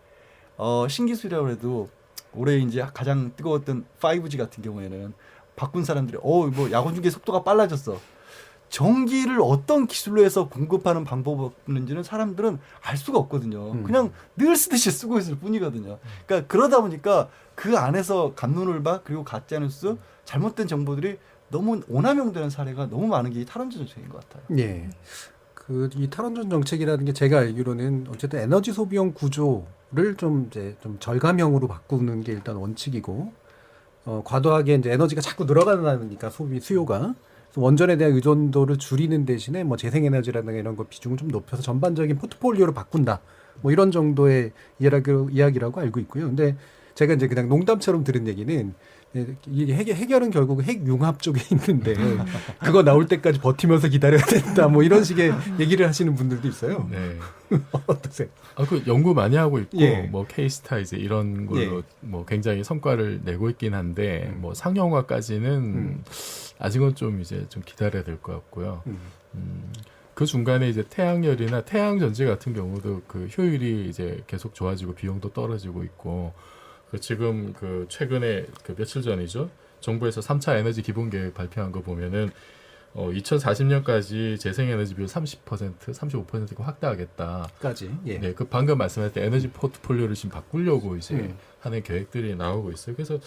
신기술이라고 해도 올해 이제 가장 뜨거웠던 5G 같은 경우에는 바꾼 사람들이 뭐 야권 중계 속도가 빨라졌어. 전기를 어떤 기술로 해서 공급하는 방법이 없는지는 사람들은 알 수가 없거든요. 그냥 늘 쓰듯이 쓰고 있을 뿐이거든요. 그러니까 그러다 보니까 그 안에서 갑론을박 그리고 가짜뉴스 잘못된 정보들이 너무 오남용되는 사례가 너무 많은 게 이 탈원전 정책인 것 같아요. 예. 이 탈원전 정책이라는 게 제가 알기로는 어쨌든 에너지 소비용 구조를 좀 절감형으로 바꾸는 게 일단 원칙이고, 과도하게 이제 에너지가 자꾸 늘어나니까 수요가. 원전에 대한 의존도를 줄이는 대신에 뭐 재생에너지라든가 이런 거 비중을 좀 높여서 전반적인 포트폴리오를 바꾼다. 뭐 이런 정도의 이야기라고 알고 있고요. 근데 제가 이제 그냥 농담처럼 들은 얘기는 이 해결은 결국 핵융합 쪽에 있는데 그거 나올 때까지 버티면서 기다려야 된다. 뭐 이런 식의 얘기를 하시는 분들도 있어요. 네. 어떠세요? 그 연구 많이 하고 있고 뭐 K스타 이제 이런 걸로 뭐 굉장히 성과를 내고 있긴 한데 뭐 상용화까지는 아직은 좀 이제 좀 기다려야 될 것 같고요. 그 중간에 이제 태양열이나 태양전지 같은 경우도 그 효율이 이제 계속 좋아지고 비용도 떨어지고 있고 지금 최근에 며칠 전이죠. 정부에서 3차 에너지 기본계획 발표한 거 보면은 2040년까지 재생에너지 비율 30%, 35%가 확대하겠다까지. 네, 그 방금 말씀하신 때 에너지 포트폴리오를 지금 바꾸려고 이제 하는 계획들이 나오고 있어요. 그래서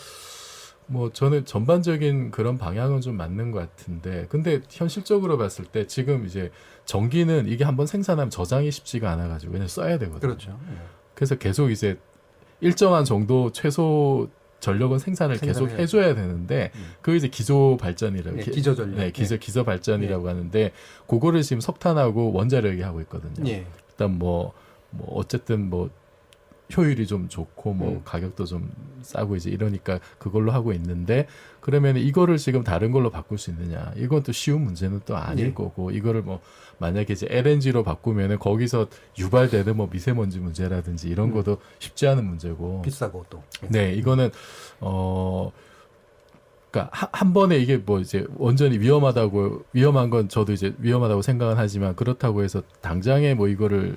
뭐 저는 전반적인 그런 방향은 좀 맞는 것 같은데, 근데 현실적으로 봤을 때 지금 이제 전기는 이게 한번 생산하면 저장이 쉽지가 않아가지고 왜냐면 써야 되거든요. 그렇죠. 그래서 계속 이제 일정한 정도 최소 전력은 생산을 계속 해줘야 되는데 그 이제 기조 발전이라고 기저 전력, 기저 발전이라고 하는데 그거를 지금 석탄하고 원자력이 하고 있거든요. 일단 뭐 어쨌든 뭐 효율이 좀 좋고 뭐 가격도 좀 싸고 이제 이러니까 그걸로 하고 있는데 그러면 이거를 지금 다른 걸로 바꿀 수 있느냐? 이건 또 쉬운 문제는 또 아닐 거고 이거를 뭐 만약에 이제 LNG로 바꾸면은 거기서 유발되는 뭐 미세먼지 문제라든지 이런 것도 쉽지 않은 문제고 비싸고 또. 네, 이거는 그러니까 한 번에 이게 뭐 이제 원전이 위험한 건 저도 이제 위험하다고 생각은 하지만 그렇다고 해서 당장에 뭐 이거를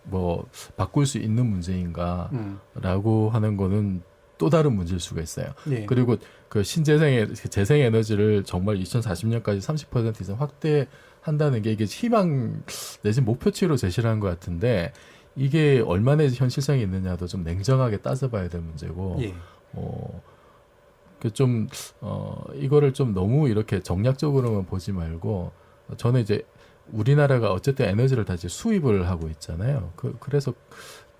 뭐 바꿀 수 있는 문제인가라고 하는 거는 또 다른 문제일 수가 있어요. 그리고 그 재생 에너지를 정말 2040년까지 30% 이상 확대한다는 게 이게 희망 내지 목표치로 제시를 한 것 같은데 이게 얼마나 현실성이 있느냐도 좀 냉정하게 따져봐야 될 문제고 이거를 좀 너무 이렇게 정략적으로만 보지 말고 저는 이제 우리나라가 어쨌든 에너지를 다 이제 수입을 하고 있잖아요. 그래서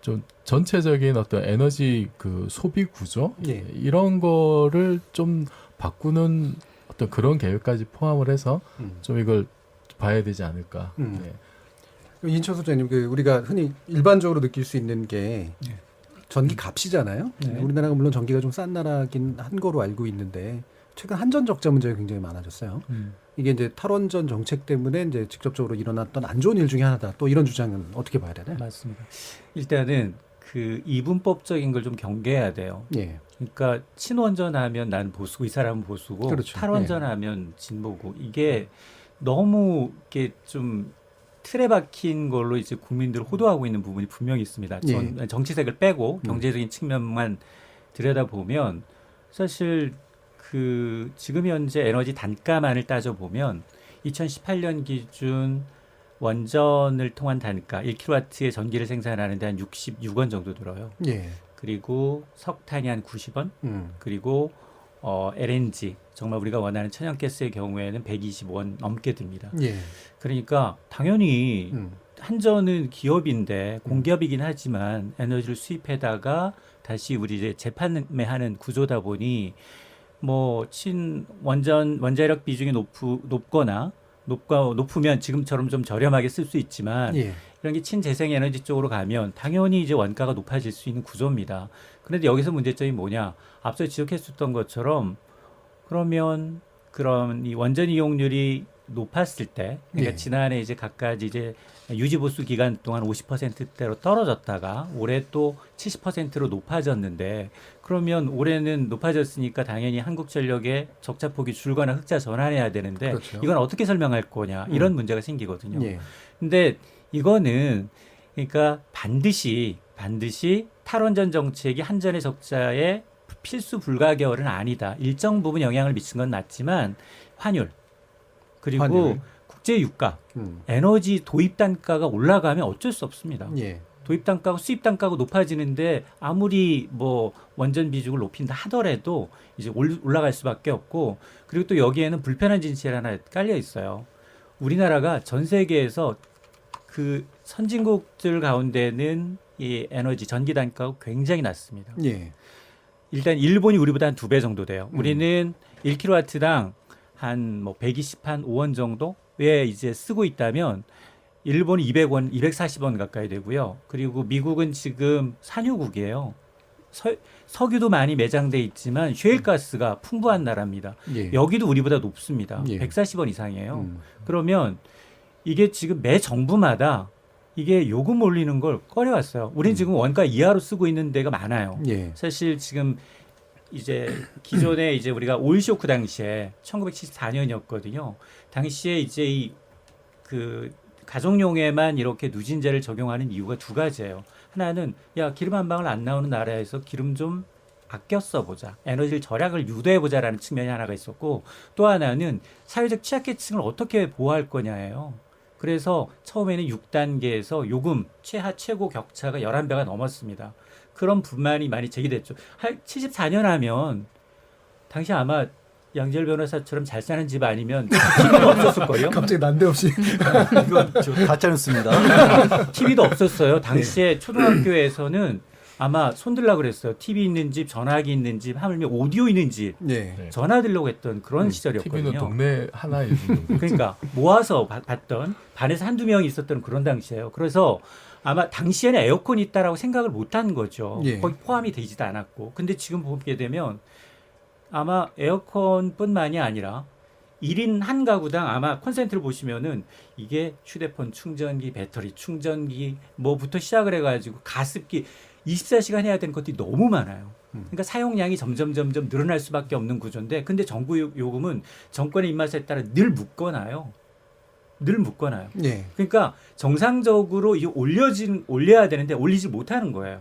좀 전체적인 어떤 에너지 소비 구조 이런 거를 좀 바꾸는 어떤 그런 계획까지 포함을 해서 좀 이걸 봐야 되지 않을까. 인천수 소장님, 우리가 흔히 일반적으로 느낄 수 있는 게 전기 값이잖아요. 우리나라가 물론 전기가 좀 싼 나라긴 한 거로 알고 있는데 최근 한전 적자 문제가 굉장히 많아졌어요. 이게 이제 탈원전 정책 때문에 이제 직접적으로 일어났던 안 좋은 일 중에 하나다. 또 이런 주장은 어떻게 봐야 되나요? 맞습니다. 일단은 그 이분법적인 걸 좀 경계해야 돼요. 예. 그러니까 친원전하면 난 보수고 이 사람은 보수고 그렇죠. 탈원전하면 진보고 이게 너무 이렇게 좀 틀에 박힌 걸로 이제 국민들을 호도하고 있는 부분이 분명히 있습니다. 정치색을 빼고 경제적인 측면만 들여다보면 사실 그 지금 현재 에너지 단가만을 따져보면 2018년 기준 원전을 통한 단가 1kW의 전기를 생산하는데 한 66원 정도 들어요. 예. 그리고 석탄이 한 90원, 그리고 LNG 정말 우리가 원하는 천연가스의 경우에는 120원 넘게 듭니다. 예. 그러니까 당연히 한전은 기업인데 공기업이긴 하지만 에너지를 수입해다가 다시 우리 이제 재판매하는 구조다 보니 뭐 원자력 비중이 높으면 지금처럼 좀 저렴하게 쓸 수 있지만 이런 게 친재생 에너지 쪽으로 가면 당연히 이제 원가가 높아질 수 있는 구조입니다. 그런데 여기서 문제점이 뭐냐? 앞서 지적했었던 것처럼 그러면 그런 이 원전 이용률이 높았을 때, 그러니까 지난해 이제 각가지 이제 유지보수 기간 동안 50%대로 떨어졌다가 올해 또 70%로 높아졌는데, 그러면 올해는 높아졌으니까 당연히 한국전력의 적자폭이 줄거나 흑자 전환해야 되는데, 그렇죠. 이건 어떻게 설명할 거냐 이런 문제가 생기거든요. 근데 이거는 그러니까 반드시 탈원전 정책이 한전의 적자에 필수 불가결은 아니다. 일정 부분 영향을 미친 건 맞지만 환율 그리고 국제 유가, 에너지 도입 단가가 올라가면 어쩔 수 없습니다. 도입 단가고 수입 단가가 높아지는데 아무리 뭐 원전 비중을 높인다 하더라도 이제 올라갈 수밖에 없고, 그리고 또 여기에는 불편한 진실 하나 깔려 있어요. 우리나라가 전 세계에서 그 선진국들 가운데는 이 에너지 전기 단가가 굉장히 낮습니다. 일단 일본이 우리보다 한 2배 정도 돼요. 우리는 1kW당 한 뭐 125원 정도에 이제 쓰고 있다면 일본이 200원, 240원 가까이 되고요. 그리고 미국은 지금 산유국이에요. 석유도 많이 매장돼 있지만 셰일가스가 풍부한 나라입니다. 여기도 우리보다 높습니다. 140원 이상이에요. 그러면 이게 지금 매 정부마다 이게 요금 올리는 걸 꺼려왔어요. 우리는 지금 원가 이하로 쓰고 있는 데가 많아요. 사실 지금 이제 기존에 이제 우리가 오일 쇼크 당시에 1974년이었거든요. 당시에 이제 그 가정용에만 이렇게 누진제를 적용하는 이유가 2가지예요. 하나는 야, 기름 한 방울 안 나오는 나라에서 기름 좀 아껴 써보자. 에너지를 절약을 유도해보자라는 측면이 하나가 있었고, 또 하나는 사회적 취약계층을 어떻게 보호할 거냐예요. 그래서 처음에는 6단계에서 요금 최하 최고 격차가 11배가 넘었습니다. 그런 불만이 많이 제기됐죠. 74년 하면 당시 아마 양재열 변호사처럼 잘 사는 집 아니면 TV도 없었을걸요? 갑자기 난데없이. 이건 저 가짜뉴스입니다. TV도 없었어요. 당시에 초등학교에서는 아마 손들라 그랬어요. TV 있는 집, 전화기 있는 집, 하물며 오디오 있는 집, 전화 들려고 했던 그런 시절이었거든요. TV는 동네 하나에 그러니까 모아서 봤던, 반에서 한두 명이 있었던 그런 당시예요. 그래서 아마 당시에는 에어컨이 있다라고 생각을 못한 거죠. 거기 포함이 되지도 않았고. 근데 지금 보게 되면 아마 에어컨뿐만이 아니라 1인 한 가구당 아마 콘센트를 보시면은 이게 휴대폰 충전기, 배터리 충전기 뭐부터 시작을 해가지고 가습기 24시간 해야 되는 것들이 너무 많아요. 그러니까 사용량이 점점 늘어날 수밖에 없는 구조인데, 근데 정부 요금은 정권의 입맛에 따라 늘 묶어놔요. 그러니까 정상적으로 이게 올려야 되는데 올리지 못하는 거예요.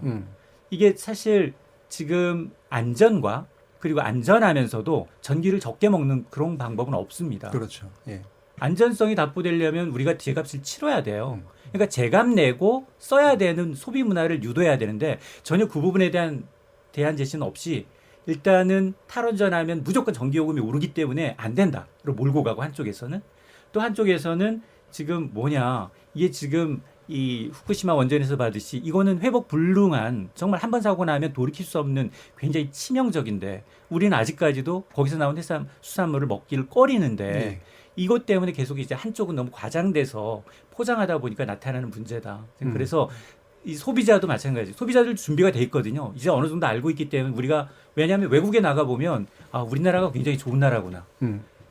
이게 사실 지금 안전과 그리고 안전하면서도 전기를 적게 먹는 그런 방법은 없습니다. 그렇죠. 안전성이 답보되려면 우리가 제값을 치러야 돼요. 그러니까 제값 내고 써야 되는 소비 문화를 유도해야 되는데 전혀 그 부분에 대한 제시는 없이 일단은 탈원전하면 무조건 전기요금이 오르기 때문에 안 된다로 몰고 가고, 한쪽에서는 또 한쪽에서는 지금 이게 지금 이 후쿠시마 원전에서 받듯이 이거는 회복 불능한, 정말 한 번 사고 나면 돌이킬 수 없는 굉장히 치명적인데 우리는 아직까지도 거기서 나온 수산물을 먹기를 꺼리는데 이것 때문에 계속 이제 한쪽은 너무 과장돼서 포장하다 보니까 나타나는 문제다. 그래서 이 소비자도 마찬가지. 소비자들 준비가 돼 있거든요. 이제 어느 정도 알고 있기 때문에 우리가 왜냐하면 외국에 나가 보면 아 우리나라가 굉장히 좋은 나라구나.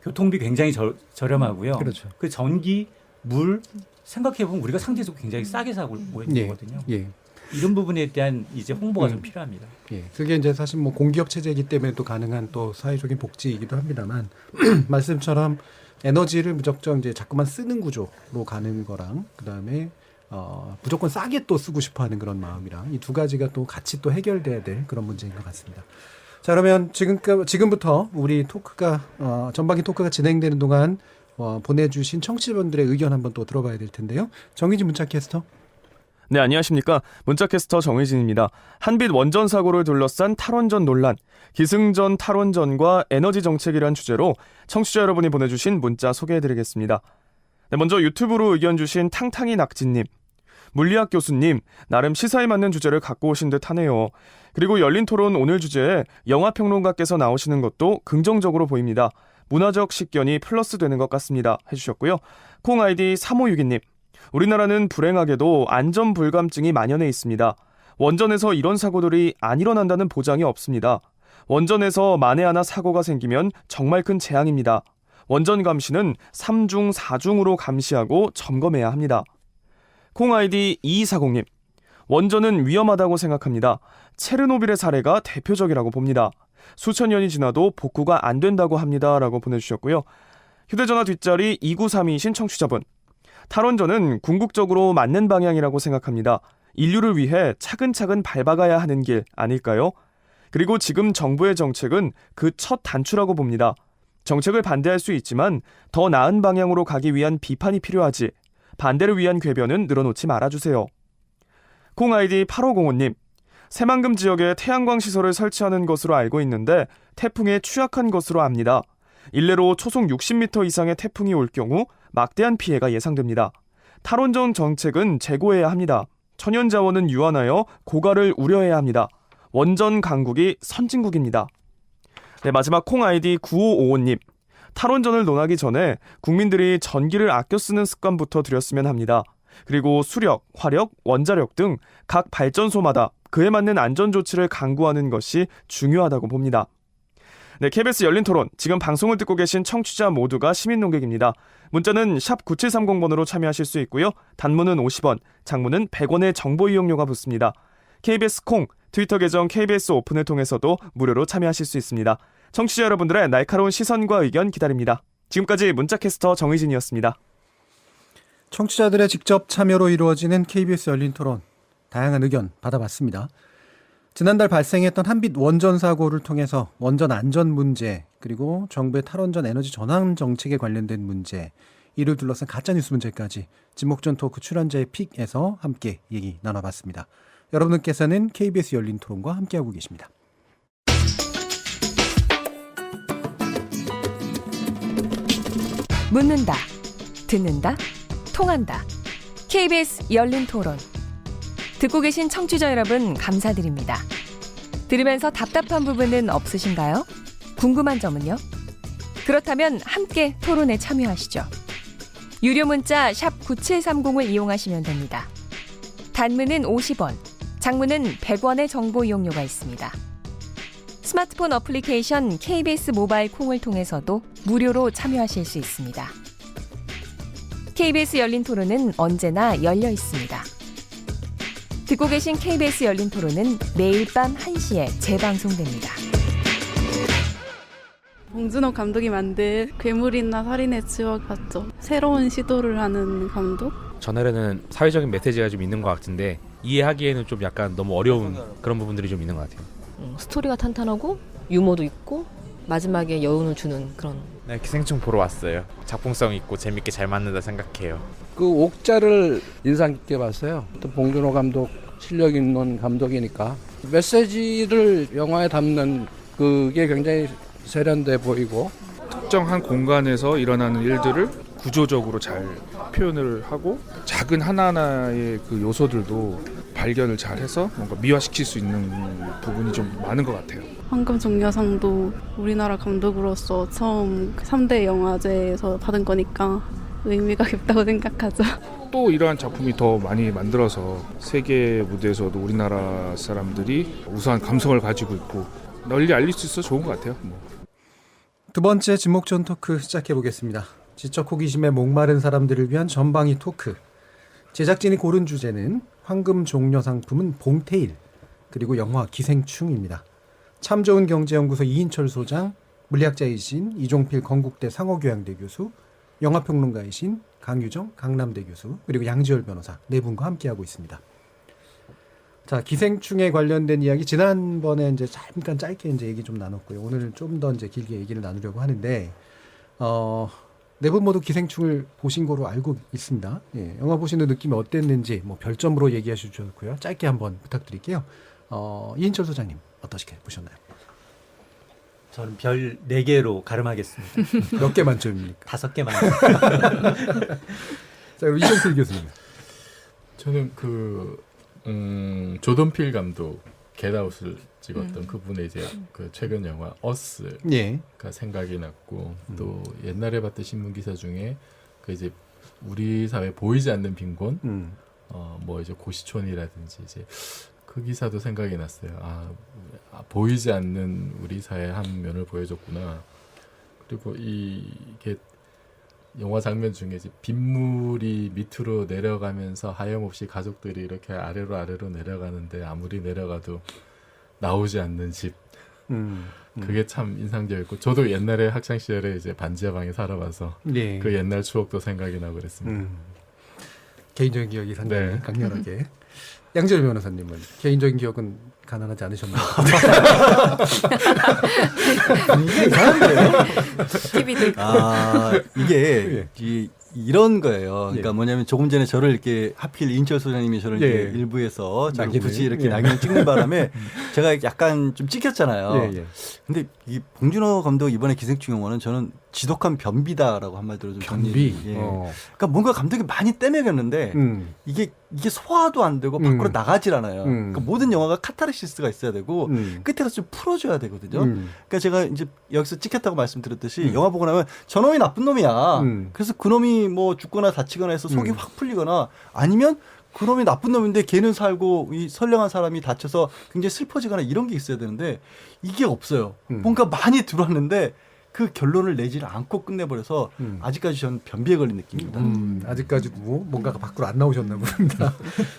교통비 굉장히 저렴하고요. 그렇죠. 그 전기, 물 생각해 보면 우리가 상대적으로 굉장히 싸게 사고 있는 거거든요. 예. 이런 부분에 대한 이제 홍보가 좀 필요합니다. 예. 그게 이제 사실 뭐 공기업 체제이기 때문에 또 가능한 또 사회적인 복지이기도 합니다만 말씀처럼 에너지를 무작정 이제 자꾸만 쓰는 구조로 가는 거랑 그다음에 무조건 싸게 또 쓰고 싶어하는 그런 마음이랑 이 두 가지가 또 같이 또 해결돼야 될 그런 문제인 것 같습니다. 자 그러면 지금부터 우리 토크가 전반기 토크가 진행되는 동안 보내주신 청취자분들의 의견 한번 또 들어봐야 될 텐데요. 정의진 문자캐스터. 네, 안녕하십니까. 문자캐스터 정의진입니다. 한빛 원전 사고를 둘러싼 탈원전 논란, 기승전 탈원전과 에너지 정책이란 주제로 청취자 여러분이 보내주신 문자 소개해드리겠습니다. 네, 먼저 유튜브로 의견 주신 탕탕이 낙지님. 물리학 교수님, 나름 시사에 맞는 주제를 갖고 오신 듯 하네요. 그리고 열린 토론 오늘 주제에 영화평론가께서 나오시는 것도 긍정적으로 보입니다. 문화적 식견이 플러스 되는 것 같습니다. 해주셨고요. 콩 아이디 3562님. 우리나라는 불행하게도 안전 불감증이 만연해 있습니다. 원전에서 이런 사고들이 안 일어난다는 보장이 없습니다. 원전에서 만에 하나 사고가 생기면 정말 큰 재앙입니다. 원전 감시는 3중, 4중으로 감시하고 점검해야 합니다. 콩 아이디 2240님. 원전은 위험하다고 생각합니다. 체르노빌의 사례가 대표적이라고 봅니다. 수천 년이 지나도 복구가 안 된다고 합니다. 라고 보내주셨고요. 휴대전화 뒷자리 2932신 청취자분. 탈원전은 궁극적으로 맞는 방향이라고 생각합니다. 인류를 위해 차근차근 밟아가야 하는 길 아닐까요? 그리고 지금 정부의 정책은 그 첫 단추라고 봅니다. 정책을 반대할 수 있지만 더 나은 방향으로 가기 위한 비판이 필요하지. 반대를 위한 궤변은 늘어놓지 말아주세요. 콩 아이디 8505님. 새만금 지역에 태양광 시설을 설치하는 것으로 알고 있는데 태풍에 취약한 것으로 압니다. 일례로 초속 60m 이상의 태풍이 올 경우 막대한 피해가 예상됩니다. 탈원전 정책은 재고해야 합니다. 천연자원은 유한하여 고갈을 우려해야 합니다. 원전 강국이 선진국입니다. 네, 마지막 콩 아이디 9555님. 탈원전을 논하기 전에 국민들이 전기를 아껴 쓰는 습관부터 들였으면 합니다. 그리고 수력, 화력, 원자력 등 각 발전소마다 그에 맞는 안전조치를 강구하는 것이 중요하다고 봅니다. 네, KBS 열린 토론. 지금 방송을 듣고 계신 청취자 모두가 시민 농객입니다. 문자는 샵 9730번으로 참여하실 수 있고요. 단문은 50원, 장문은 100원의 정보 이용료가 붙습니다. KBS 콩, 트위터 계정 KBS 오픈을 통해서도 무료로 참여하실 수 있습니다. 청취자 여러분들의 날카로운 시선과 의견 기다립니다. 지금까지 문자캐스터 정의진이었습니다. 청취자들의 직접 참여로 이루어지는 KBS 열린 토론. 다양한 의견 받아봤습니다. 지난달 발생했던 한빛 원전 사고를 통해서 원전 안전 문제 그리고 정부의 탈원전 에너지 전환 정책에 관련된 문제 이를 둘러싼 가짜뉴스 문제까지 진목전 토크 출연자의 픽에서 함께 얘기 나눠봤습니다. 여러분께서는 KBS 열린 토론과 함께하고 계십니다. 묻는다, 듣는다, 통한다. KBS 열린 토론. 듣고 계신 청취자 여러분 감사드립니다. 들으면서 답답한 부분은 없으신가요? 궁금한 점은요? 그렇다면 함께 토론에 참여하시죠. 유료 문자 샵 9730을 이용하시면 됩니다. 단문은 50원, 장문은 100원의 정보 이용료가 있습니다. 스마트폰 어플리케이션 KBS 모바일 콩을 통해서도 무료로 참여하실 수 있습니다. KBS 열린 토론은 언제나 열려 있습니다. 듣고 계신 KBS 열린 토론은 매일 밤 1시에 재방송됩니다. 봉준호 감독이 만든 괴물이나 살인의 추억 봤죠. 새로운 시도를 하는 감독. 전날에는 사회적인 메시지가 좀 있는 것 같은데 이해하기에는 좀 약간 너무 어려운 그런 부분들이 좀 있는 것 같아요. 스토리가 탄탄하고 유머도 있고 마지막에 여운을 주는 그런. 네, 기생충 보러 왔어요. 작품성 있고 재밌게 잘 만든다 생각해요. 그 옥자를 인상 깊게 봤어요. 또 봉준호 감독 실력 있는 감독이니까 메시지를 영화에 담는 그게 굉장히 세련돼 보이고 특정한 공간에서 일어나는 일들을 구조적으로 잘 표현을 하고 작은 하나하나의 그 요소들도 발견을 잘 해서 뭔가 미화시킬 수 있는 부분이 좀 많은 것 같아요. 황금종려상도 우리나라 감독으로서 처음 3대 영화제에서 받은 거니까 의미가 깊다고 생각하죠. 또 이러한 작품이 더 많이 만들어서 세계 무대에서도 우리나라 사람들이 우수한 감성을 가지고 있고 널리 알릴 수 있어서 좋은 것 같아요. 두 번째 지목전 토크 시작해 보겠습니다. 지적 호기심에 목마른 사람들을 위한 전방위 토크. 제작진이 고른 주제는 황금 종려 상품은 봉태일, 그리고 영화 기생충입니다. 참 좋은 경제연구소 이인철 소장, 물리학자이신 이종필 건국대 상어교양대 교수, 영화평론가이신 강유정 강남대 교수, 그리고 양지열 변호사 네 분과 함께하고 있습니다. 자, 기생충에 관련된 이야기 지난번에 이제 잠깐 짧게 이제 얘기 좀 나눴고요. 오늘 좀 더 이제 길게 얘기를 나누려고 하는데 네 분 모두 기생충을 보신 거로 알고 있습니다. 예, 영화 보시는 느낌이 어땠는지 뭐 별점으로 얘기해 주셨고요. 짧게 한번 부탁드릴게요. 이인철 소장님 어떻게 보셨나요? 저는 별 4개로 가름하겠습니다. 몇 개 만점입니까? 5개 만점. 자, 그럼 이종필 교수님. 저는 조던필 감독 겟아웃을 찍었던 그분의 이제 그 최근 영화 어스가 생각이 났고 또 옛날에 봤던 신문 기사 중에 그 이제 우리 사회 보이지 않는 빈곤 뭐 이제 고시촌이라든지 이제 그 기사도 생각이 났어요. 보이지 않는 우리 사회의 한 면을 보여줬구나. 그리고 이게 영화 장면 중에 이제 빗물이 밑으로 내려가면서 하염없이 가족들이 이렇게 아래로 내려가는데 아무리 내려가도 나오지 않는 집. 그게 참 인상적이었고 저도 옛날에 학창 시절에 이제 반지하방에 살아봐서 그 옛날 추억도 생각이 나고 그랬습니다. 개인적인 기억이 상당히 강렬하게. 양지열 변호사님은 개인적인 기억은 가난하지 않으셨나요? 이게 이상한데요? 이게 이런 거예요. 그러니까 뭐냐면 조금 전에 저를 이렇게 하필 인철 소장님이 저를 이렇게 일부에서 저를 굳이 이렇게 낙인을 찍는 바람에 제가 약간 좀 찍혔잖아요. 근데 이 봉준호 감독 이번에 기생충 영화는 저는 지독한 변비다라고 한마디로 좀 변비. 그러니까 뭔가 감독이 많이 떼매겼는데 이게 소화도 안 되고 밖으로 나가질 않아요. 그러니까 모든 영화가 카타르시스가 있어야 되고 끝에 가서 좀 풀어줘야 되거든요. 그러니까 제가 이제 여기서 찍혔다고 말씀드렸듯이 영화 보고 나면 저놈이 나쁜 놈이야. 그래서 그놈이 뭐 죽거나 다치거나 해서 속이 확 풀리거나 아니면 그놈이 나쁜 놈인데 걔는 살고 이 선량한 사람이 다쳐서 굉장히 슬퍼지거나 이런 게 있어야 되는데 이게 없어요. 뭔가 많이 들어왔는데 그 결론을 내지를 않고 끝내버려서 아직까지 저는 변비에 걸린 느낌입니다. 아직까지도 뭔가가 밖으로 안 나오셨나 봅니다.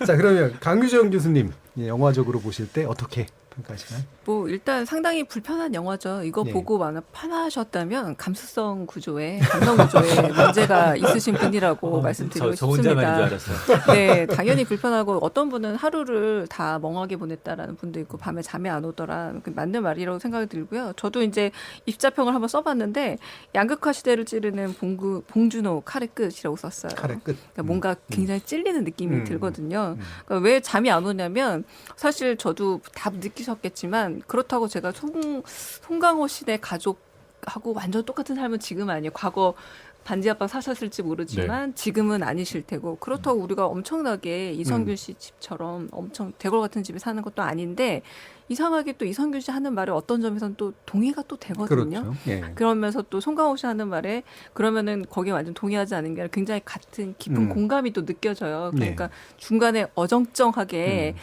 자, 그러면 강유정 교수님 영화적으로 보실 때 어떻게 평가하시나요? 뭐 일단 상당히 불편한 영화죠. 이거 보고 만약 파나셨다면 감수성 구조에 감성 구조에 문제가 있으신 분이라고 말씀드리고 저 혼자만인 싶습니다. 줄 알았어요. 네, 당연히 불편하고 어떤 분은 하루를 다 멍하게 보냈다라는 분도 있고 밤에 잠이 안 오더라. 맞는 말이라고 생각이 들고요. 저도 이제 입자평을 한번 써봤는데 양극화 시대를 찌르는 봉준호 칼의 끝이라고 썼어요. 칼의 끝. 그러니까 뭔가 굉장히 찔리는 느낌이 들거든요. 그러니까 왜 잠이 안 오냐면 사실 저도 다 느끼셨겠지만 그렇다고 제가 송강호 씨네 가족하고 완전 똑같은 삶은 지금 아니에요. 과거 반지하방 사셨을지 모르지만 지금은 아니실 테고 그렇다고 우리가 엄청나게 이성균 씨 집처럼 엄청 대궐 같은 집에 사는 것도 아닌데 이상하게 또 이성균 씨 하는 말에 어떤 점에서는 또 동의가 또 되거든요. 그렇죠. 그러면서 또 송강호 씨 하는 말에 그러면은 거기에 완전 동의하지 않은 게 아니라 굉장히 같은 깊은 공감이 또 느껴져요. 그러니까 중간에 어정쩡하게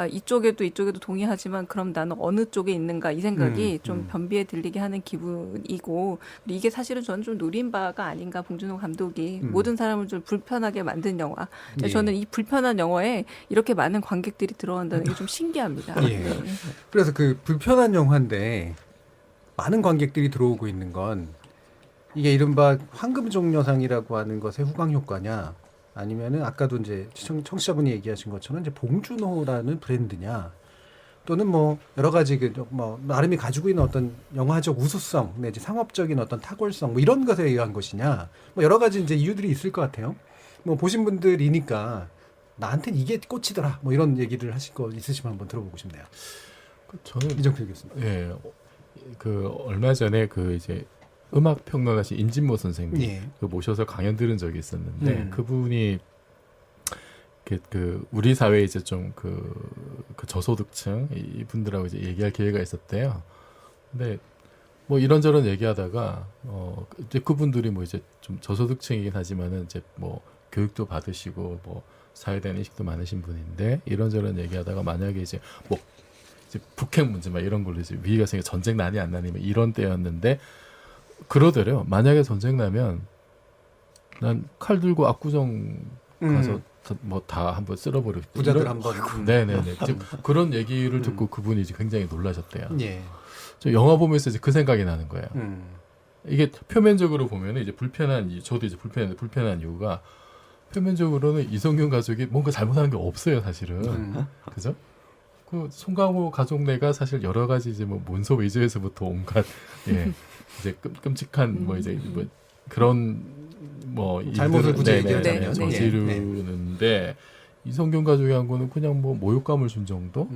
이쪽에도 동의하지만 그럼 나는 어느 쪽에 있는가 이 생각이 좀 변비에 들리게 하는 기분이고 이게 사실은 저는 좀 노린 바가 아닌가 봉준호 감독이 모든 사람을 좀 불편하게 만든 영화. 저는 이 불편한 영화에 이렇게 많은 관객들이 들어간다는 게 좀 신기합니다. 그래서 그 불편한 영화인데 많은 관객들이 들어오고 있는 건 이게 이른바 황금종려상이라고 하는 것의 후광 효과냐 아니면은 아까도 이제 청취자분이 얘기하신 것처럼 이제 봉준호라는 브랜드냐 또는 뭐 여러 가지 뭐 나름이 가지고 있는 어떤 영화적 우수성 내지 상업적인 어떤 탁월성 뭐 이런 것에 의한 것이냐 뭐 여러 가지 이제 이유들이 있을 것 같아요. 뭐 보신 분들이니까 나한테는 이게 꽂히더라 뭐 이런 얘기를 하실 거 있으시면 한번 들어보고 싶네요. 저는 이정필 교수님. 예, 그 얼마 전에 그 이제 음악 평론가신 인진모 선생님 그 모셔서 강연 들은 적이 있었는데 그분이 그 우리 사회에 이제 좀 그 저소득층 이분들하고 이제 얘기할 기회가 있었대요. 근데 뭐 이런저런 얘기하다가 이제 그분들이 뭐 이제 좀 저소득층이긴 하지만은 이제 뭐 교육도 받으시고 뭐 사회대한 인식도 많으신 분인데 이런저런 얘기하다가 만약에 이제 뭐 이제 북핵 문제 막 이런 걸로 이제 위기가 생겨 전쟁 나니 안 나니 이런 때였는데 그러더래요. 만약에 전쟁 나면 난 칼 들고 압구정 가서 뭐 다 한번 쓸어버리고 부자들 한번. 네네네. 그런 얘기를 듣고 그분이 이제 굉장히 놀라셨대요. 예. 저 영화 보면서 이제 그 생각이 나는 거예요. 이게 표면적으로 보면 이제 저도 이제 불편한 이유가 표면적으로는 이성균 가족이 뭔가 잘못하는 게 없어요, 사실은. 그죠? 그 송강호 가족 내가 사실 여러 가지 이제 뭐 문서 위조에서부터 온갖 예 이제 끔찍한 뭐 이제 뭐 그런 뭐 잘못을 굳이 얘기하자면 저지르는데 이성균 가족이 한 거는 그냥 뭐 모욕감을 준 정도.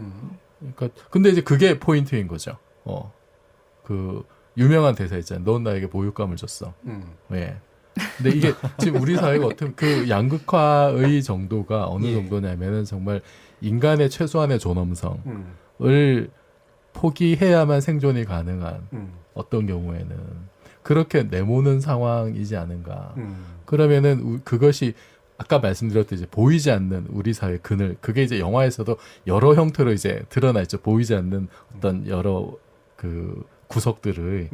그러니까 근데 이제 그게 포인트인 거죠. 그 유명한 대사 있잖아요. 넌 나에게 모욕감을 줬어. 예. 근데 이게 지금 우리 사회가 어떤 그 양극화의 정도가 어느 정도냐면은 정말 인간의 최소한의 존엄성을 포기해야만 생존이 가능한 어떤 경우에는 그렇게 내모는 상황이지 않은가. 그러면은 그것이 아까 말씀드렸듯이 보이지 않는 우리 사회 그늘 그게 이제 영화에서도 여러 형태로 이제 드러나 있죠. 보이지 않는 어떤 여러 그 구석들을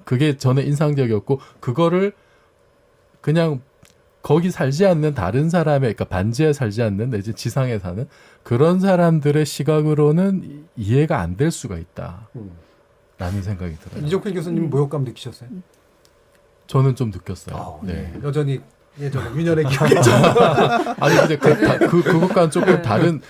그게 저는 인상적이었고 그거를 그냥 거기 살지 않는 다른 사람의 그러니까 반지하에 살지 않는 내지 지상에 사는 그런 사람들의 시각으로는 이해가 안 될 수가 있다. 라는 생각이 들어요. 이종필 교수님 모욕감 느끼셨어요? 저는 좀 느꼈어요. 네. 여전히 예전에 유년의 기억이 아니 근데 그것과는 조금 다른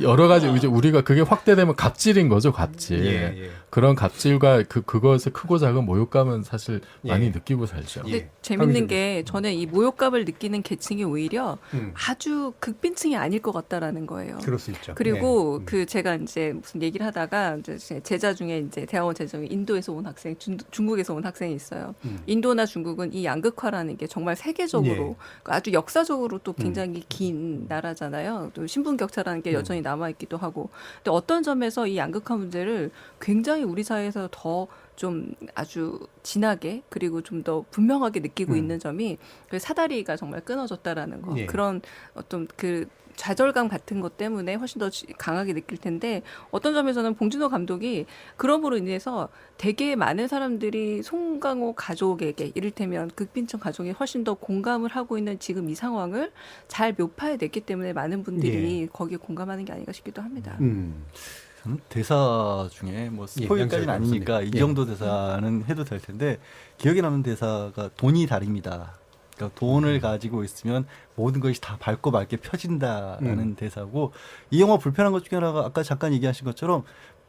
여러 가지 이제 우리가 그게 확대되면 갑질인 거죠, 갑질. 그런 갑질과 그것의 크고 작은 모욕감은 사실 많이 느끼고 살죠. 근데 재밌는 게 저는 이 모욕감을 느끼는 계층이 오히려 아주 극빈층이 아닐 것 같다라는 거예요. 그럴 수 있죠. 그리고 그 제가 이제 무슨 얘기를 하다가 이제 제자 중에 이제 대학원 제자 중에 인도에서 온 학생, 중국에서 온 학생이 있어요. 인도나 중국은 이 양극화라는 게 정말 세계적으로 아주 역사적으로 또 굉장히 긴 나라잖아요. 또 신분격차라는 게 여전히 남아있기도 하고. 근데 어떤 점에서 이 양극화 문제를 굉장히 우리 사회에서 더 좀 아주 진하게 그리고 좀 더 분명하게 느끼고 있는 점이 그 사다리가 정말 끊어졌다라는 거. 그런 어떤 그 좌절감 같은 것 때문에 훨씬 더 강하게 느낄 텐데 어떤 점에서는 봉준호 감독이 그럼으로 인해서 되게 많은 사람들이 송강호 가족에게 이를테면 극빈층 가족이 훨씬 더 공감을 하고 있는 지금 이 상황을 잘 묘파해냈기 때문에 많은 분들이 거기에 공감하는 게 아닌가 싶기도 합니다. 저는 대사 중에 뭐 스포일까지는 아니니까 이 정도 대사는 해도 될 텐데 기억에 남는 대사가 돈이 다릅니다. 그러니까 돈을 가지고 있으면 모든 것이 다 밝고 맑게 펴진다라는 대사고 이 영화 불편한 것 중에 하나가 아까 잠깐 얘기하신 것처럼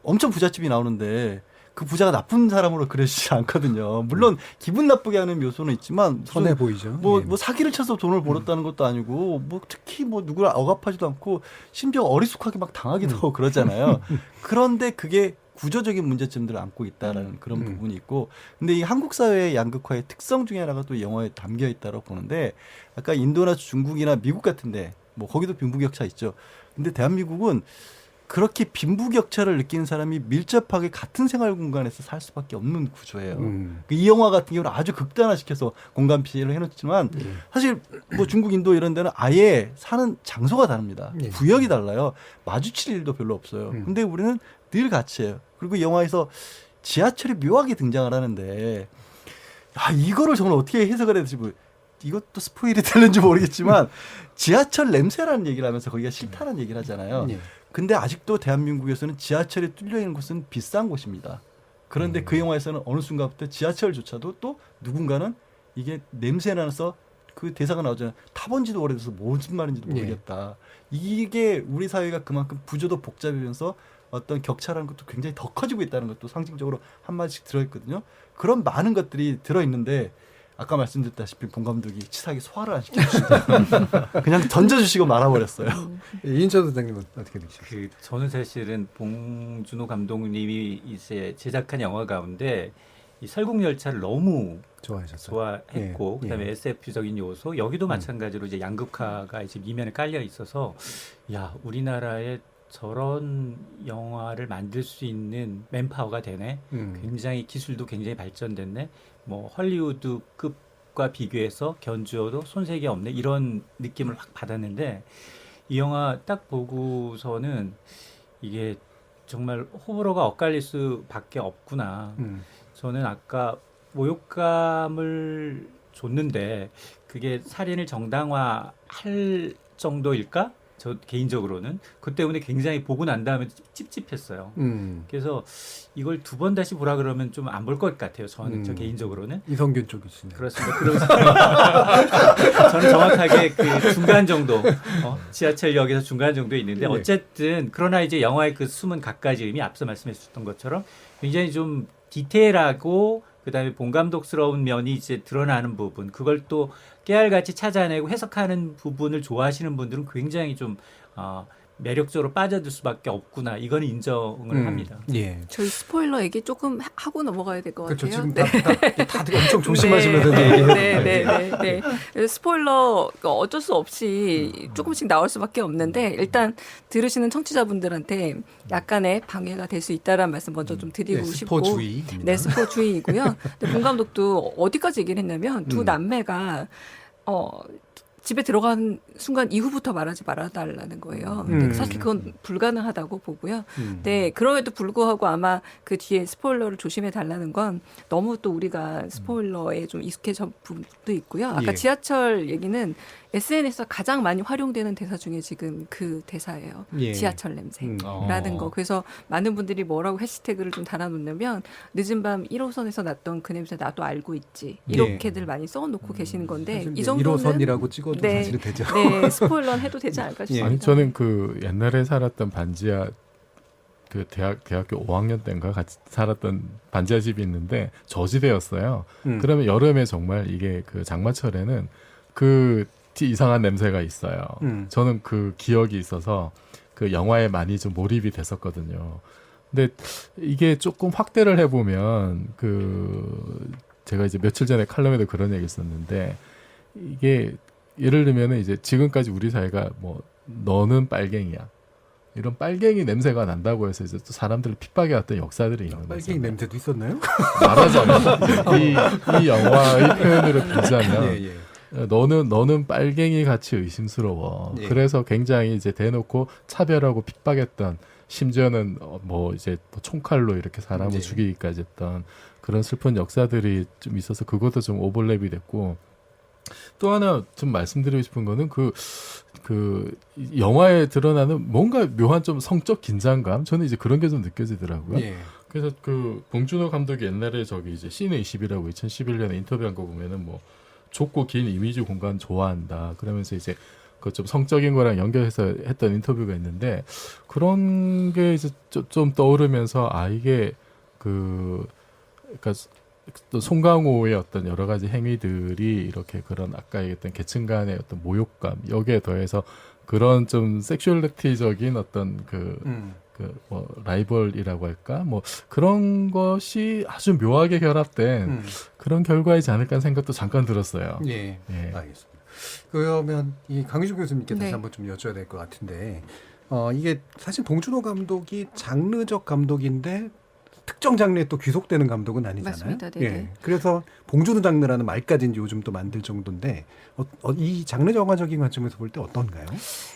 엄청 부잣집이 나오는데 그 부자가 나쁜 사람으로 그려지지 않거든요. 물론 기분 나쁘게 하는 묘소는 있지만 선해 보이죠. 뭐 사기를 쳐서 돈을 벌었다는 것도 아니고 뭐 특히 뭐 누구를 억압하지도 않고 심지어 어리숙하게 막 당하기도 하고 그러잖아요. 그런데 그게 구조적인 문제점들을 안고 있다라는 그런 부분이 있고 근데 이 한국 사회의 양극화의 특성 중에 하나가 또 영화에 담겨 있다고 보는데 아까 인도나 중국이나 미국 같은데 뭐 거기도 빈부격차 있죠. 근데 대한민국은 그렇게 빈부격차를 느끼는 사람이 밀접하게 같은 생활 공간에서 살 수밖에 없는 구조예요. 이 영화 같은 경우는 아주 극단화시켜서 공간 피해를 해놓지만 사실 뭐 중국, 인도 이런 데는 아예 사는 장소가 다릅니다. 구역이 달라요. 마주칠 일도 별로 없어요. 근데 우리는 늘 같이 해요. 그리고 이 영화에서 지하철이 묘하게 등장을 하는데 이거를 저는 어떻게 해석을 해야 될지 이것도 스포일이 되는지 모르겠지만 지하철 냄새라는 얘기를 하면서 거기가 싫다는 얘기를 하잖아요. 근데 아직도 대한민국에서는 지하철이 뚫려있는 곳은 비싼 곳입니다. 그런데 그 영화에서는 어느 순간부터 지하철조차도 또 누군가는 이게 냄새나서 그 대사가 나오잖아요. 타본 지도 오래돼서 무슨 말인지도 모르겠다. 이게 우리 사회가 그만큼 구조도 복잡해지면서 어떤 격차라는 것도 굉장히 더 커지고 있다는 것도 상징적으로 한마디씩 들어있거든요. 그런 많은 것들이 들어있는데 아까 말씀드렸다시피 본 감독이 치사하게 소화를 안 시켜주시다. 그냥 던져주시고 말아버렸어요. 이인철 선생님은 어떻게 느끼셨어요? 저는 사실은 봉준호 감독님이 이제 제작한 영화 가운데 이 설국열차를 너무 좋아했고 그다음에 SF적인 요소 여기도 마찬가지로 이제 양극화가 이제 이면에 깔려 있어서 야 우리나라에 저런 영화를 만들 수 있는 맨파워가 되네. 굉장히 기술도 굉장히 발전됐네. 뭐 헐리우드급과 것과 비교해서 견주어도 손색이 없네 이런 느낌을 확 받았는데 이 영화 딱 보고서는 이게 정말 호불호가 엇갈릴 수밖에 없구나. 저는 아까 모욕감을 줬는데 그게 살인을 정당화할 정도일까? 저 개인적으로는 그 때문에 굉장히 보고 난 다음에 찝찝했어요. 그래서 이걸 두 번 다시 보라 그러면 좀 안 볼 것 같아요. 저는 저 개인적으로는. 이성균 쪽이시네요. 그렇습니다. 그래서 저는 정확하게 그 중간 정도 지하철역에서 중간 정도에 있는데 어쨌든 그러나 이제 영화의 그 숨은 갖가지음이 앞서 말씀해주셨던 것처럼 굉장히 좀 디테일하고 그다음에 본감독스러운 면이 이제 드러나는 부분 그걸 또 깨알같이 찾아내고 해석하는 부분을 좋아하시는 분들은 굉장히 좀 매력적으로 빠져들 수밖에 없구나. 이거는 인정을 합니다. 예. 저희 스포일러 얘기 조금 하고 넘어가야 될 것 같아요. 그렇죠. 지금 다들 엄청 조심하시면서 네. 스포일러 어쩔 수 없이 조금씩 나올 수밖에 없는데 일단 들으시는 청취자분들한테 약간의 방해가 될 수 있다라는 말씀 먼저 좀 드리고 싶고. 스포주의입니다. 네, 스포주의이고요. 본 감독도 어디까지 얘기를 했냐면 두 남매가 집에 들어간 순간 이후부터 말하지 말아달라는 거예요. 근데 사실 그건 불가능하다고 보고요. 네, 그럼에도 불구하고 아마 그 뒤에 스포일러를 조심해 달라는 건 너무 또 우리가 스포일러에 좀 익숙해진 부분도 있고요. 아까 지하철 얘기는 SNS에서 가장 많이 활용되는 대사 중에 지금 그 대사예요. 지하철 냄새라는 거. 그래서 많은 분들이 뭐라고 해시태그를 좀 달아놓냐면 늦은 밤 1호선에서 났던 그 냄새 나도 알고 있지. 이렇게들 많이 써놓고 계시는 건데 이 정도는 1호선이라고 찍어도 사실은 되죠. 네, 스포일러는 해도 되지 않을까 싶습니다. 아니 저는 그 옛날에 살았던 반지하 그 대학교 5학년 때인가 같이 살았던 반지하 집이 있는데 저지대였어요. 그러면 여름에 정말 이게 그 장마철에는 그 이상한 냄새가 있어요. 저는 그 기억이 있어서 그 영화에 많이 좀 몰입이 됐었거든요. 근데 이게 조금 확대를 해보면 그 제가 이제 며칠 전에 칼럼에도 그런 얘기 했었는데 이게 예를 들면은 이제 지금까지 우리 사회가 뭐 너는 빨갱이야. 이런 빨갱이 냄새가 난다고 해서 이제 또 사람들을 핍박해왔던 역사들이 있는 거죠. 빨갱이 냄새도 있었나요? 말하자면 이 영화의 표현으로 빌자면 너는 빨갱이 같이 의심스러워. 그래서 굉장히 이제 대놓고 차별하고 핍박했던 심지어는 뭐 이제 총칼로 이렇게 사람을 죽이기까지 했던 그런 슬픈 역사들이 좀 있어서 그것도 좀 오버랩이 됐고 또 하나 좀 말씀드리고 싶은 거는 그 영화에 드러나는 뭔가 묘한 좀 성적 긴장감 저는 이제 그런 게 좀 느껴지더라고요. 그래서 그 봉준호 감독이 옛날에 저기 이제 시내 20이라고 2011년에 인터뷰한 거 보면은 뭐 좁고 긴 이미지 공간 좋아한다. 그러면서 이제 그 좀 성적인 거랑 연결해서 했던 인터뷰가 있는데 그런 게 이제 좀 떠오르면서 이게 그러니까 또 송강호의 어떤 여러 가지 행위들이 이렇게 그런 아까 얘기했던 계층 간의 어떤 모욕감 여기에 더해서 그런 좀 섹슈얼리티적인 어떤 뭐 라이벌이라고 할까 뭐 그런 것이 아주 묘하게 결합된 그런 결과이지 않을까 하는 생각도 잠깐 들었어요. 알겠습니다. 그러면 이 강유주 교수님께 다시 한번 좀 여쭤야 될 것 같은데 이게 사실 봉준호 감독이 장르적 감독인데 특정 장르에 또 귀속되는 감독은 아니잖아요. 맞습니다. 네. 그래서 봉준호 장르라는 말까지 이제 요즘 또 만들 정도인데 이 장르 정화적인 관점에서 볼 때 어떤가요?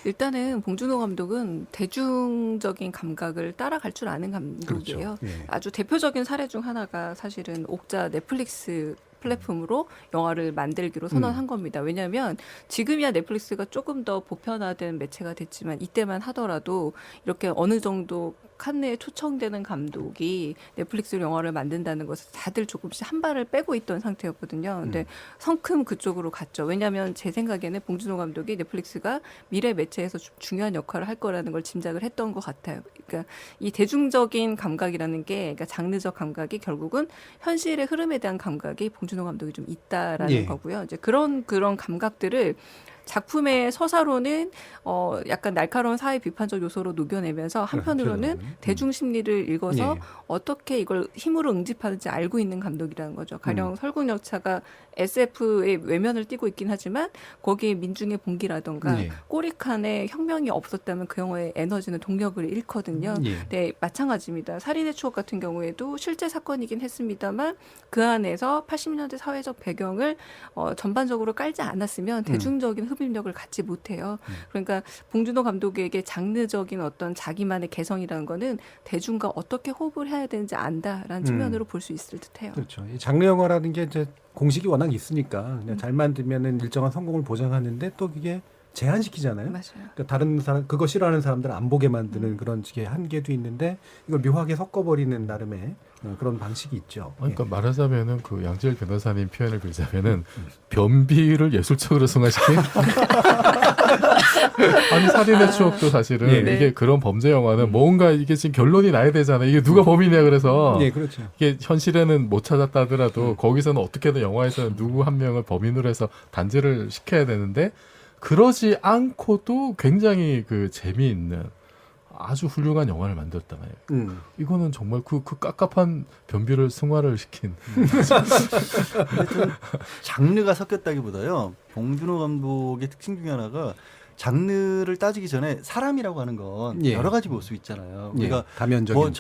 일단은 봉준호 감독은 대중적인 감각을 따라갈 줄 아는 감독이에요. 그렇죠. 아주 대표적인 사례 중 하나가 사실은 옥자 넷플릭스 플랫폼으로 영화를 만들기로 선언한 겁니다. 왜냐하면 지금이야 넷플릭스가 조금 더 보편화된 매체가 됐지만 이때만 하더라도 이렇게 어느 정도 칸네에 초청되는 감독이 넷플릭스로 영화를 만든다는 것을 다들 조금씩 한 발을 빼고 있던 상태였거든요. 근데 성큼 그쪽으로 갔죠. 왜냐하면 제 생각에는 봉준호 감독이 넷플릭스가 미래 매체에서 중요한 역할을 할 거라는 걸 짐작을 했던 것 같아요. 그러니까 이 대중적인 감각이라는 게 그러니까 장르적 감각이 결국은 현실의 흐름에 대한 감각이 봉준호 감독이 좀 있다라는 거고요. 이제 그런 감각들을 작품의 서사로는 약간 날카로운 사회 비판적 요소로 녹여내면서 한편으로는 대중 심리를 읽어서 어떻게 이걸 힘으로 응집하는지 알고 있는 감독이라는 거죠. 가령 설국열차가 SF의 외면을 띠고 있긴 하지만 거기에 민중의 봉기라던가 꼬리칸에 혁명이 없었다면 그 영화의 에너지는 동력을 잃거든요. 네, 마찬가지입니다. 살인의 추억 같은 경우에도 실제 사건이긴 했습니다만 그 안에서 80년대 사회적 배경을 전반적으로 깔지 않았으면 대중적인 흡입력을 갖지 못해요. 그러니까 봉준호 감독에게 장르적인 어떤 자기만의 개성이라는 거는 대중과 어떻게 호흡을 해야 되는지 안다라는 측면으로 볼 수 있을 듯해요. 그렇죠. 이 장르 영화라는 게 이제 공식이 워낙 있으니까 그냥 잘 만들면은 일정한 성공을 보장하는데 또 이게 제한시키잖아요. 맞아요. 그러니까 다른 사람 그거 싫어하는 사람들은 안 보게 만드는 그런 식의 한계도 있는데 이걸 묘하게 섞어버리는 나름의 그런 방식이 있죠. 그러니까 말하자면은 그 양지열 변호사님 표현을 빌자면은 변비를 예술적으로 승화시킨 아니 살인의 추억도 사실은 이게 그런 범죄 영화는 뭔가 이게 지금 결론이 나야 되잖아요. 이게 누가 범인이냐 그래서 그렇죠. 이게 현실에는 못 찾았다 하더라도 거기서는 어떻게든 영화에서는 누구 한 명을 범인으로 해서 단죄를 시켜야 되는데 그러지 않고도 굉장히 그 재미있는 아주 훌륭한 영화를 만들었단 말이에요. 이거는 정말 그 깝깝한 변비를 승화를 시킨. 장르가 섞였다기보다요. 봉준호 감독의 특징 중에 하나가 장르를 따지기 전에 사람이라고 하는 건 여러 가지 모습이 있잖아요. 그러니까 다면적인.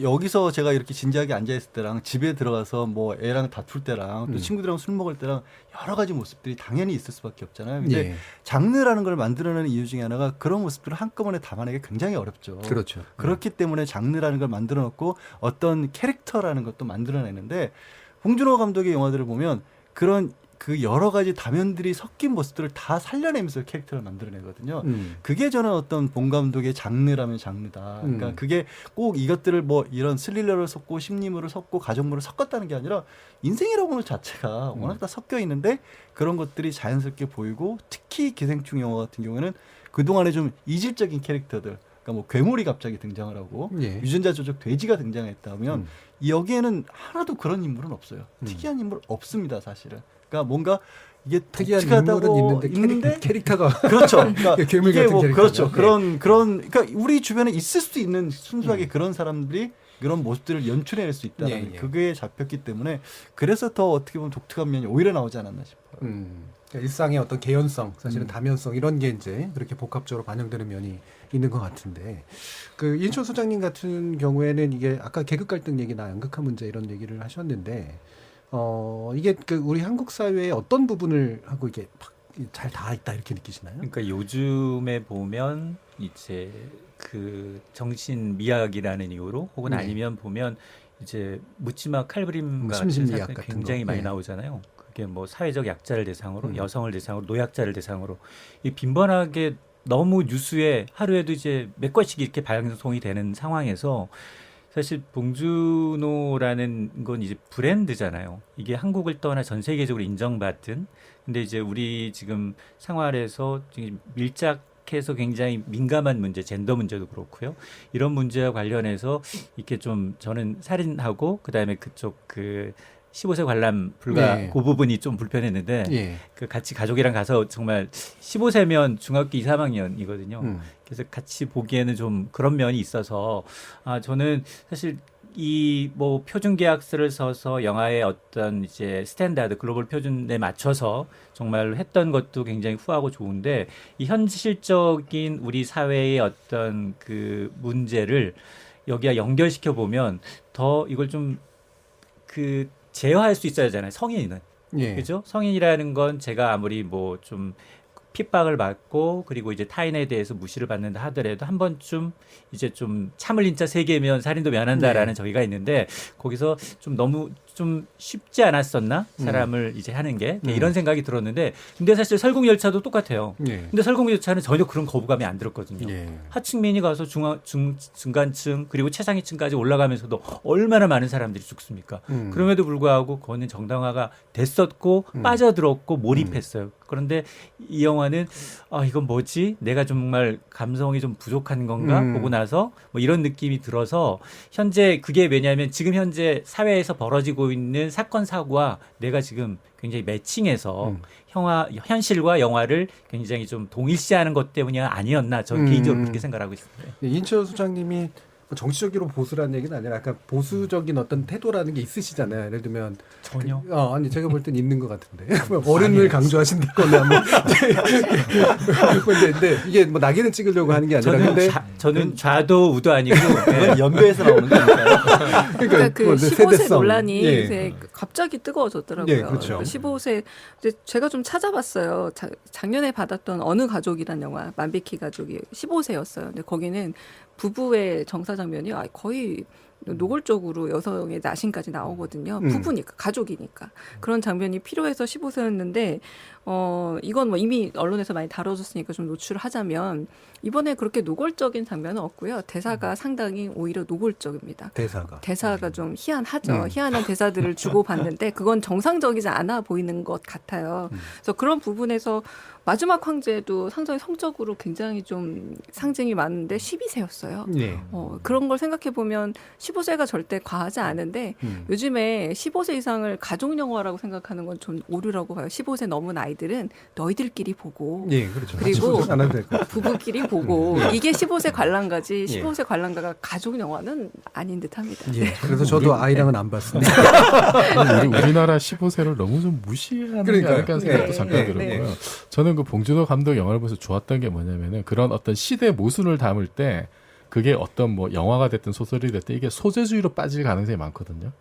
여기서 제가 이렇게 진지하게 앉아 있을 때랑 집에 들어가서 뭐 애랑 다툴 때랑 또 친구들이랑 술 먹을 때랑 여러 가지 모습들이 당연히 있을 수밖에 없잖아요. 근데 장르라는 걸 만들어내는 이유 중에 하나가 그런 모습들을 한꺼번에 담아내기 굉장히 어렵죠. 그렇죠. 그렇기 때문에 장르라는 걸 만들어 놓고 어떤 캐릭터라는 것도 만들어내는데 봉준호 감독의 영화들을 보면 그런 그 여러 가지 다면들이 섞인 모습들을 다 살려내면서 캐릭터를 만들어내거든요. 그게 저는 어떤 봉 감독의 장르라면 장르다. 그러니까 그게 꼭 이것들을 뭐 이런 스릴러를 섞고 심리물을 섞고 가족물을 섞었다는 게 아니라 인생이라고 하는 자체가 워낙 다 섞여 있는데 그런 것들이 자연스럽게 보이고 특히 기생충 영화 같은 경우에는 그동안에 좀 이질적인 캐릭터들 그러니까 뭐 괴물이 갑자기 등장을 하고 유전자 조작 돼지가 등장했다면 여기에는 하나도 그런 인물은 없어요. 특이한 인물 없습니다, 사실은. 그러니까 뭔가 이게 특이한 인물은 있는데 캐릭터가 그렇죠. 그러니까 괴물 같은 캐릭터. 그렇죠. 그런 그러니까 우리 주변에 있을 수도 있는 순수하게 그런 사람들이 그런 모습들을 연출해낼 수 있다는 그게 잡혔기 때문에 그래서 더 어떻게 보면 독특한 면이 오히려 나오지 않았나 싶어요. 그러니까 일상의 어떤 개연성, 사실은 다면성 이런 게 이제 그렇게 복합적으로 반영되는 면이 있는 것 같은데 그 이인철 소장님 같은 경우에는 이게 아까 계급 갈등 얘기나 양극화 문제 이런 얘기를 하셨는데 이게 그 우리 한국 사회의 어떤 부분을 하고 이게 잘 닿아 있다 이렇게 느끼시나요? 그러니까 요즘에 보면 이제 그 정신 미학이라는 이유로 혹은 아니면 보면 이제 묻지마 칼부림 같은 사건이 굉장히 많이 나오잖아요. 그게 뭐 사회적 약자를 대상으로 여성을 대상으로 노약자를 대상으로 이 빈번하게 너무 뉴스에 하루에도 이제 몇 건씩 이렇게 방송이 되는 상황에서 사실 봉준호라는 건 이제 브랜드잖아요. 이게 한국을 떠나 전 세계적으로 인정받은. 근데 이제 우리 지금 생활에서 밀착해서 굉장히 민감한 문제, 젠더 문제도 그렇고요. 이런 문제와 관련해서 이렇게 좀 저는 살인하고 그다음에 그쪽 그 15세 관람 불가 그 부분이 좀 불편했는데 그 같이 가족이랑 가서 정말 15세면 중학교 2, 3학년이거든요. 그래서 같이 보기에는 좀 그런 면이 있어서 저는 사실 이 뭐 표준 계약서를 써서 영화의 어떤 이제 스탠다드 글로벌 표준에 맞춰서 정말 했던 것도 굉장히 후하고 좋은데 이 현실적인 우리 사회의 어떤 그 문제를 여기와 연결시켜 보면 더 이걸 좀 그 제어할 수 있어야 하잖아요. 성인은. 그죠? 성인이라는 건 제가 아무리 뭐 좀 핍박을 받고 그리고 이제 타인에 대해서 무시를 받는다 하더라도 한 번쯤 이제 좀 참을 인자 3개면 살인도 면한다라는 저기가 있는데 거기서 좀 너무 좀 쉽지 않았었나? 사람을 이제 하는 게 이런 생각이 들었는데 근데 사실 설국열차도 똑같아요. 근데 설국열차는 전혀 그런 거부감이 안 들었거든요. 하층민이 가서 중간층 그리고 최상위층까지 올라가면서도 얼마나 많은 사람들이 죽습니까? 그럼에도 불구하고 그거는 정당화가 됐었고 빠져들었고 몰입했어요. 그런데 이 영화는 이건 뭐지? 내가 정말 감성이 좀 부족한 건가? 보고 나서 뭐 이런 느낌이 들어서 현재 그게 왜냐하면 지금 현재 사회에서 벌어지고 되고 있는 사건 사고와 내가 지금 굉장히 매칭해서 현실과 영화를 굉장히 좀 동일시하는 것 때문이 아니었나 저는 개인적으로 그렇게 생각하고 있습니다. 인철 소장님이 정치적으로 보수라는 얘기는 아니라 약간 보수적인 어떤 태도라는 게 있으시잖아요. 예를 들면 전혀. 아니 제가 볼 땐 있는 것 같은데 어른을 강조하신다거나 뭐. 근데 이게 뭐 낙인을 찍으려고 하는 게 아니라 근데 저는 좌도 우도 아니고 그건 연배에서 나오는 거니까요. 그러니까 그 15세 세대성. 논란이 예. 요새 갑자기 뜨거워졌더라고요. 예, 그렇죠. 15세 이제 제가 좀 찾아봤어요. 작년에 받았던 어느 가족이란 영화 만비키 가족이 15세였어요. 근데 거기는 부부의 정사 장면이 거의 노골적으로 여성의 나신까지 나오거든요. 부부니까 가족이니까 그런 장면이 필요해서 15세였는데 이건 뭐 이미 언론에서 많이 다뤄졌으니까 좀 노출을 하자면 이번에 그렇게 노골적인 장면은 없고요. 대사가 상당히 오히려 노골적입니다. 대사가 좀 희한하죠. 희한한 대사들을 주고받는데 그건 정상적이지 않아 보이는 것 같아요. 그래서 그런 부분에서 마지막 황제도 상당히 성적으로 굉장히 좀 상징이 많은데 12세였어요. 네. 그런 걸 생각해 보면 15세가 절대 과하지 않은데 요즘에 15세 이상을 가족 영화라고 생각하는 건 좀 오류라고 봐요. 15세 넘은 아이들은 너희들끼리 보고 그렇죠. 그리고 부부끼리 보고 이게 15세 관람가지 15세 관람가가 가족 영화는 아닌 듯합니다. 그래서 저도 아이랑은 안 봤습니다. 우리나라 15세를 너무 좀 무시하는 게 아닐까 생각도 잠깐 들었고요. 저는 그 봉준호 감독 영화를 보면서 좋았던 게 뭐냐면은 그런 어떤 시대 모순을 담을 때 그게 어떤 뭐 영화가 됐든 소설이 됐든 이게 소재주의로 빠질 가능성이 많거든요.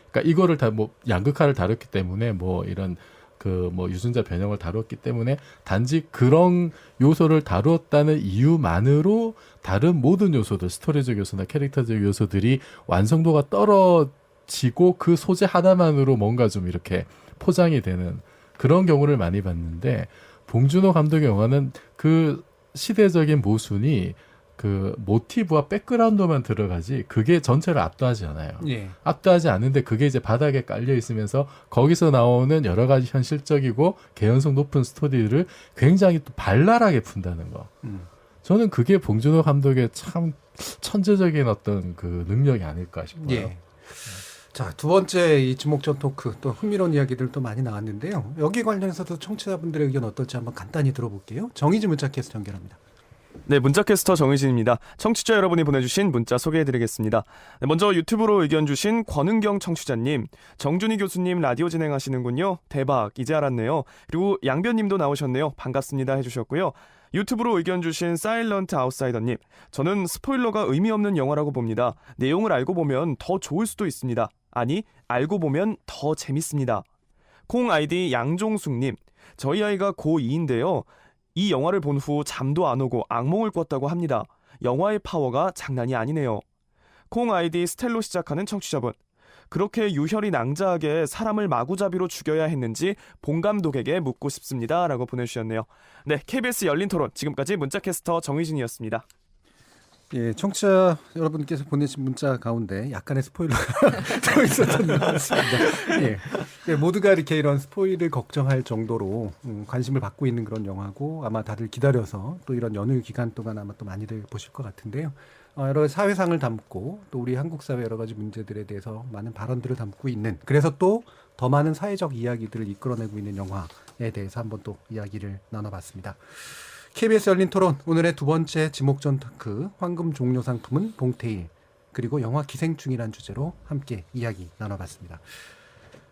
그러니까 이거를 다 뭐 양극화를 다뤘기 때문에 뭐 이런 그 뭐 유전자 변형을 다뤘기 때문에 단지 그런 요소를 다루었다는 이유만으로 다른 모든 요소들, 스토리적 요소나 캐릭터적 요소들이 완성도가 떨어지고 그 소재 하나만으로 뭔가 좀 이렇게 포장이 되는 그런 경우를 많이 봤는데 봉준호 감독의 영화는 그 시대적인 모순이 그 모티브와 백그라운드만 들어가지 그게 전체를 압도하지 않아요. 압도하지 않는데 그게 이제 바닥에 깔려 있으면서 거기서 나오는 여러 가지 현실적이고 개연성 높은 스토리를 굉장히 또 발랄하게 푼다는 거. 저는 그게 봉준호 감독의 참 천재적인 어떤 그 능력이 아닐까 싶어요. 자, 두 번째 이 지목전 토크 또 흥미로운 이야기들도 많이 나왔는데요. 여기 관련해서도 청취자분들의 의견 어떨지 한번 간단히 들어볼게요. 정의진 문자캐스터 연결합니다. 네, 문자캐스터 정의진입니다. 청취자 여러분이 보내주신 문자 소개해드리겠습니다. 네, 먼저 유튜브로 의견 주신 권은경 청취자님, 정준희 교수님 라디오 진행하시는군요. 대박, 이제 알았네요. 그리고 양변님도 나오셨네요. 반갑습니다 해주셨고요. 유튜브로 의견 주신 사일런트 아웃사이더님, 저는 스포일러가 의미 없는 영화라고 봅니다. 내용을 알고 보면 더 좋을 수도 있습니다. 아니, 알고 보면 더 재밌습니다. 콩 아이디 양종숙님, 저희 아이가 고2인데요. 이 영화를 본 후 잠도 안 오고 악몽을 꿨다고 합니다. 영화의 파워가 장난이 아니네요. 콩 아이디 스텔로 시작하는 청취자분, 그렇게 유혈이 낭자하게 사람을 마구잡이로 죽여야 했는지 봉 감독에게 묻고 싶습니다 라고 보내주셨네요. 네, KBS 열린 토론, 지금까지 문자캐스터 정의진이었습니다. 예, 청취자 여러분께서 보내신 문자 가운데 약간의 스포일러가 들어있었던 것 같습니다. 예, 모두가 이렇게 이런 스포일을 걱정할 정도로 관심을 받고 있는 그런 영화고 아마 다들 기다려서 또 이런 연휴 기간 동안 아마 또 많이들 보실 것 같은데요. 여러 가지 사회상을 담고 또 우리 한국 사회 여러 가지 문제들에 대해서 많은 발언들을 담고 있는, 그래서 또 더 많은 사회적 이야기들을 이끌어내고 있는 영화에 대해서 한번 또 이야기를 나눠봤습니다. KBS 열린 토론, 오늘의 두 번째 지목전 토크, 황금 종려 상품은 봉태일, 그리고 영화 기생충이란 주제로 함께 이야기 나눠봤습니다.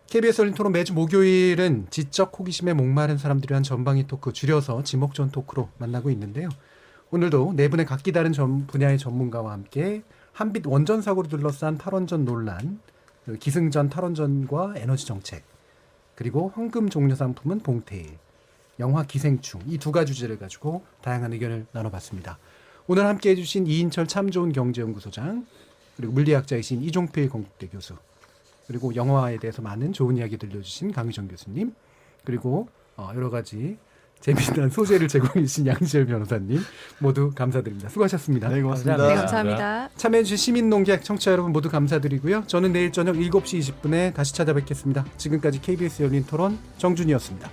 KBS 열린 토론 매주 목요일은 지적 호기심에 목마른 사람들이 한 전방위 토크, 줄여서 지목전 토크로 만나고 있는데요. 오늘도 네 분의 각기 다른 분야의 전문가와 함께 한빛 원전 사고로 둘러싼 탈원전 논란, 기승전 탈원전과 에너지 정책, 그리고 황금 종려 상품은 봉태일, 영화 기생충, 이 두 가지 주제를 가지고 다양한 의견을 나눠봤습니다. 오늘 함께해 주신 이인철 참 좋은 경제연구소장, 그리고 물리학자이신 이종필 건국대 교수, 그리고 영화에 대해서 많은 좋은 이야기 들려주신 강유정 교수님, 그리고 여러 가지 재미난 소재를 제공해 주신 양지열 변호사님, 모두 감사드립니다. 수고하셨습니다. 네, 고맙습니다. 네, 감사합니다. 참여해 주신 시민농객 청취자 여러분 모두 감사드리고요. 저는 내일 저녁 7시 20분에 다시 찾아뵙겠습니다. 지금까지 KBS 열린 토론 정준이었습니다.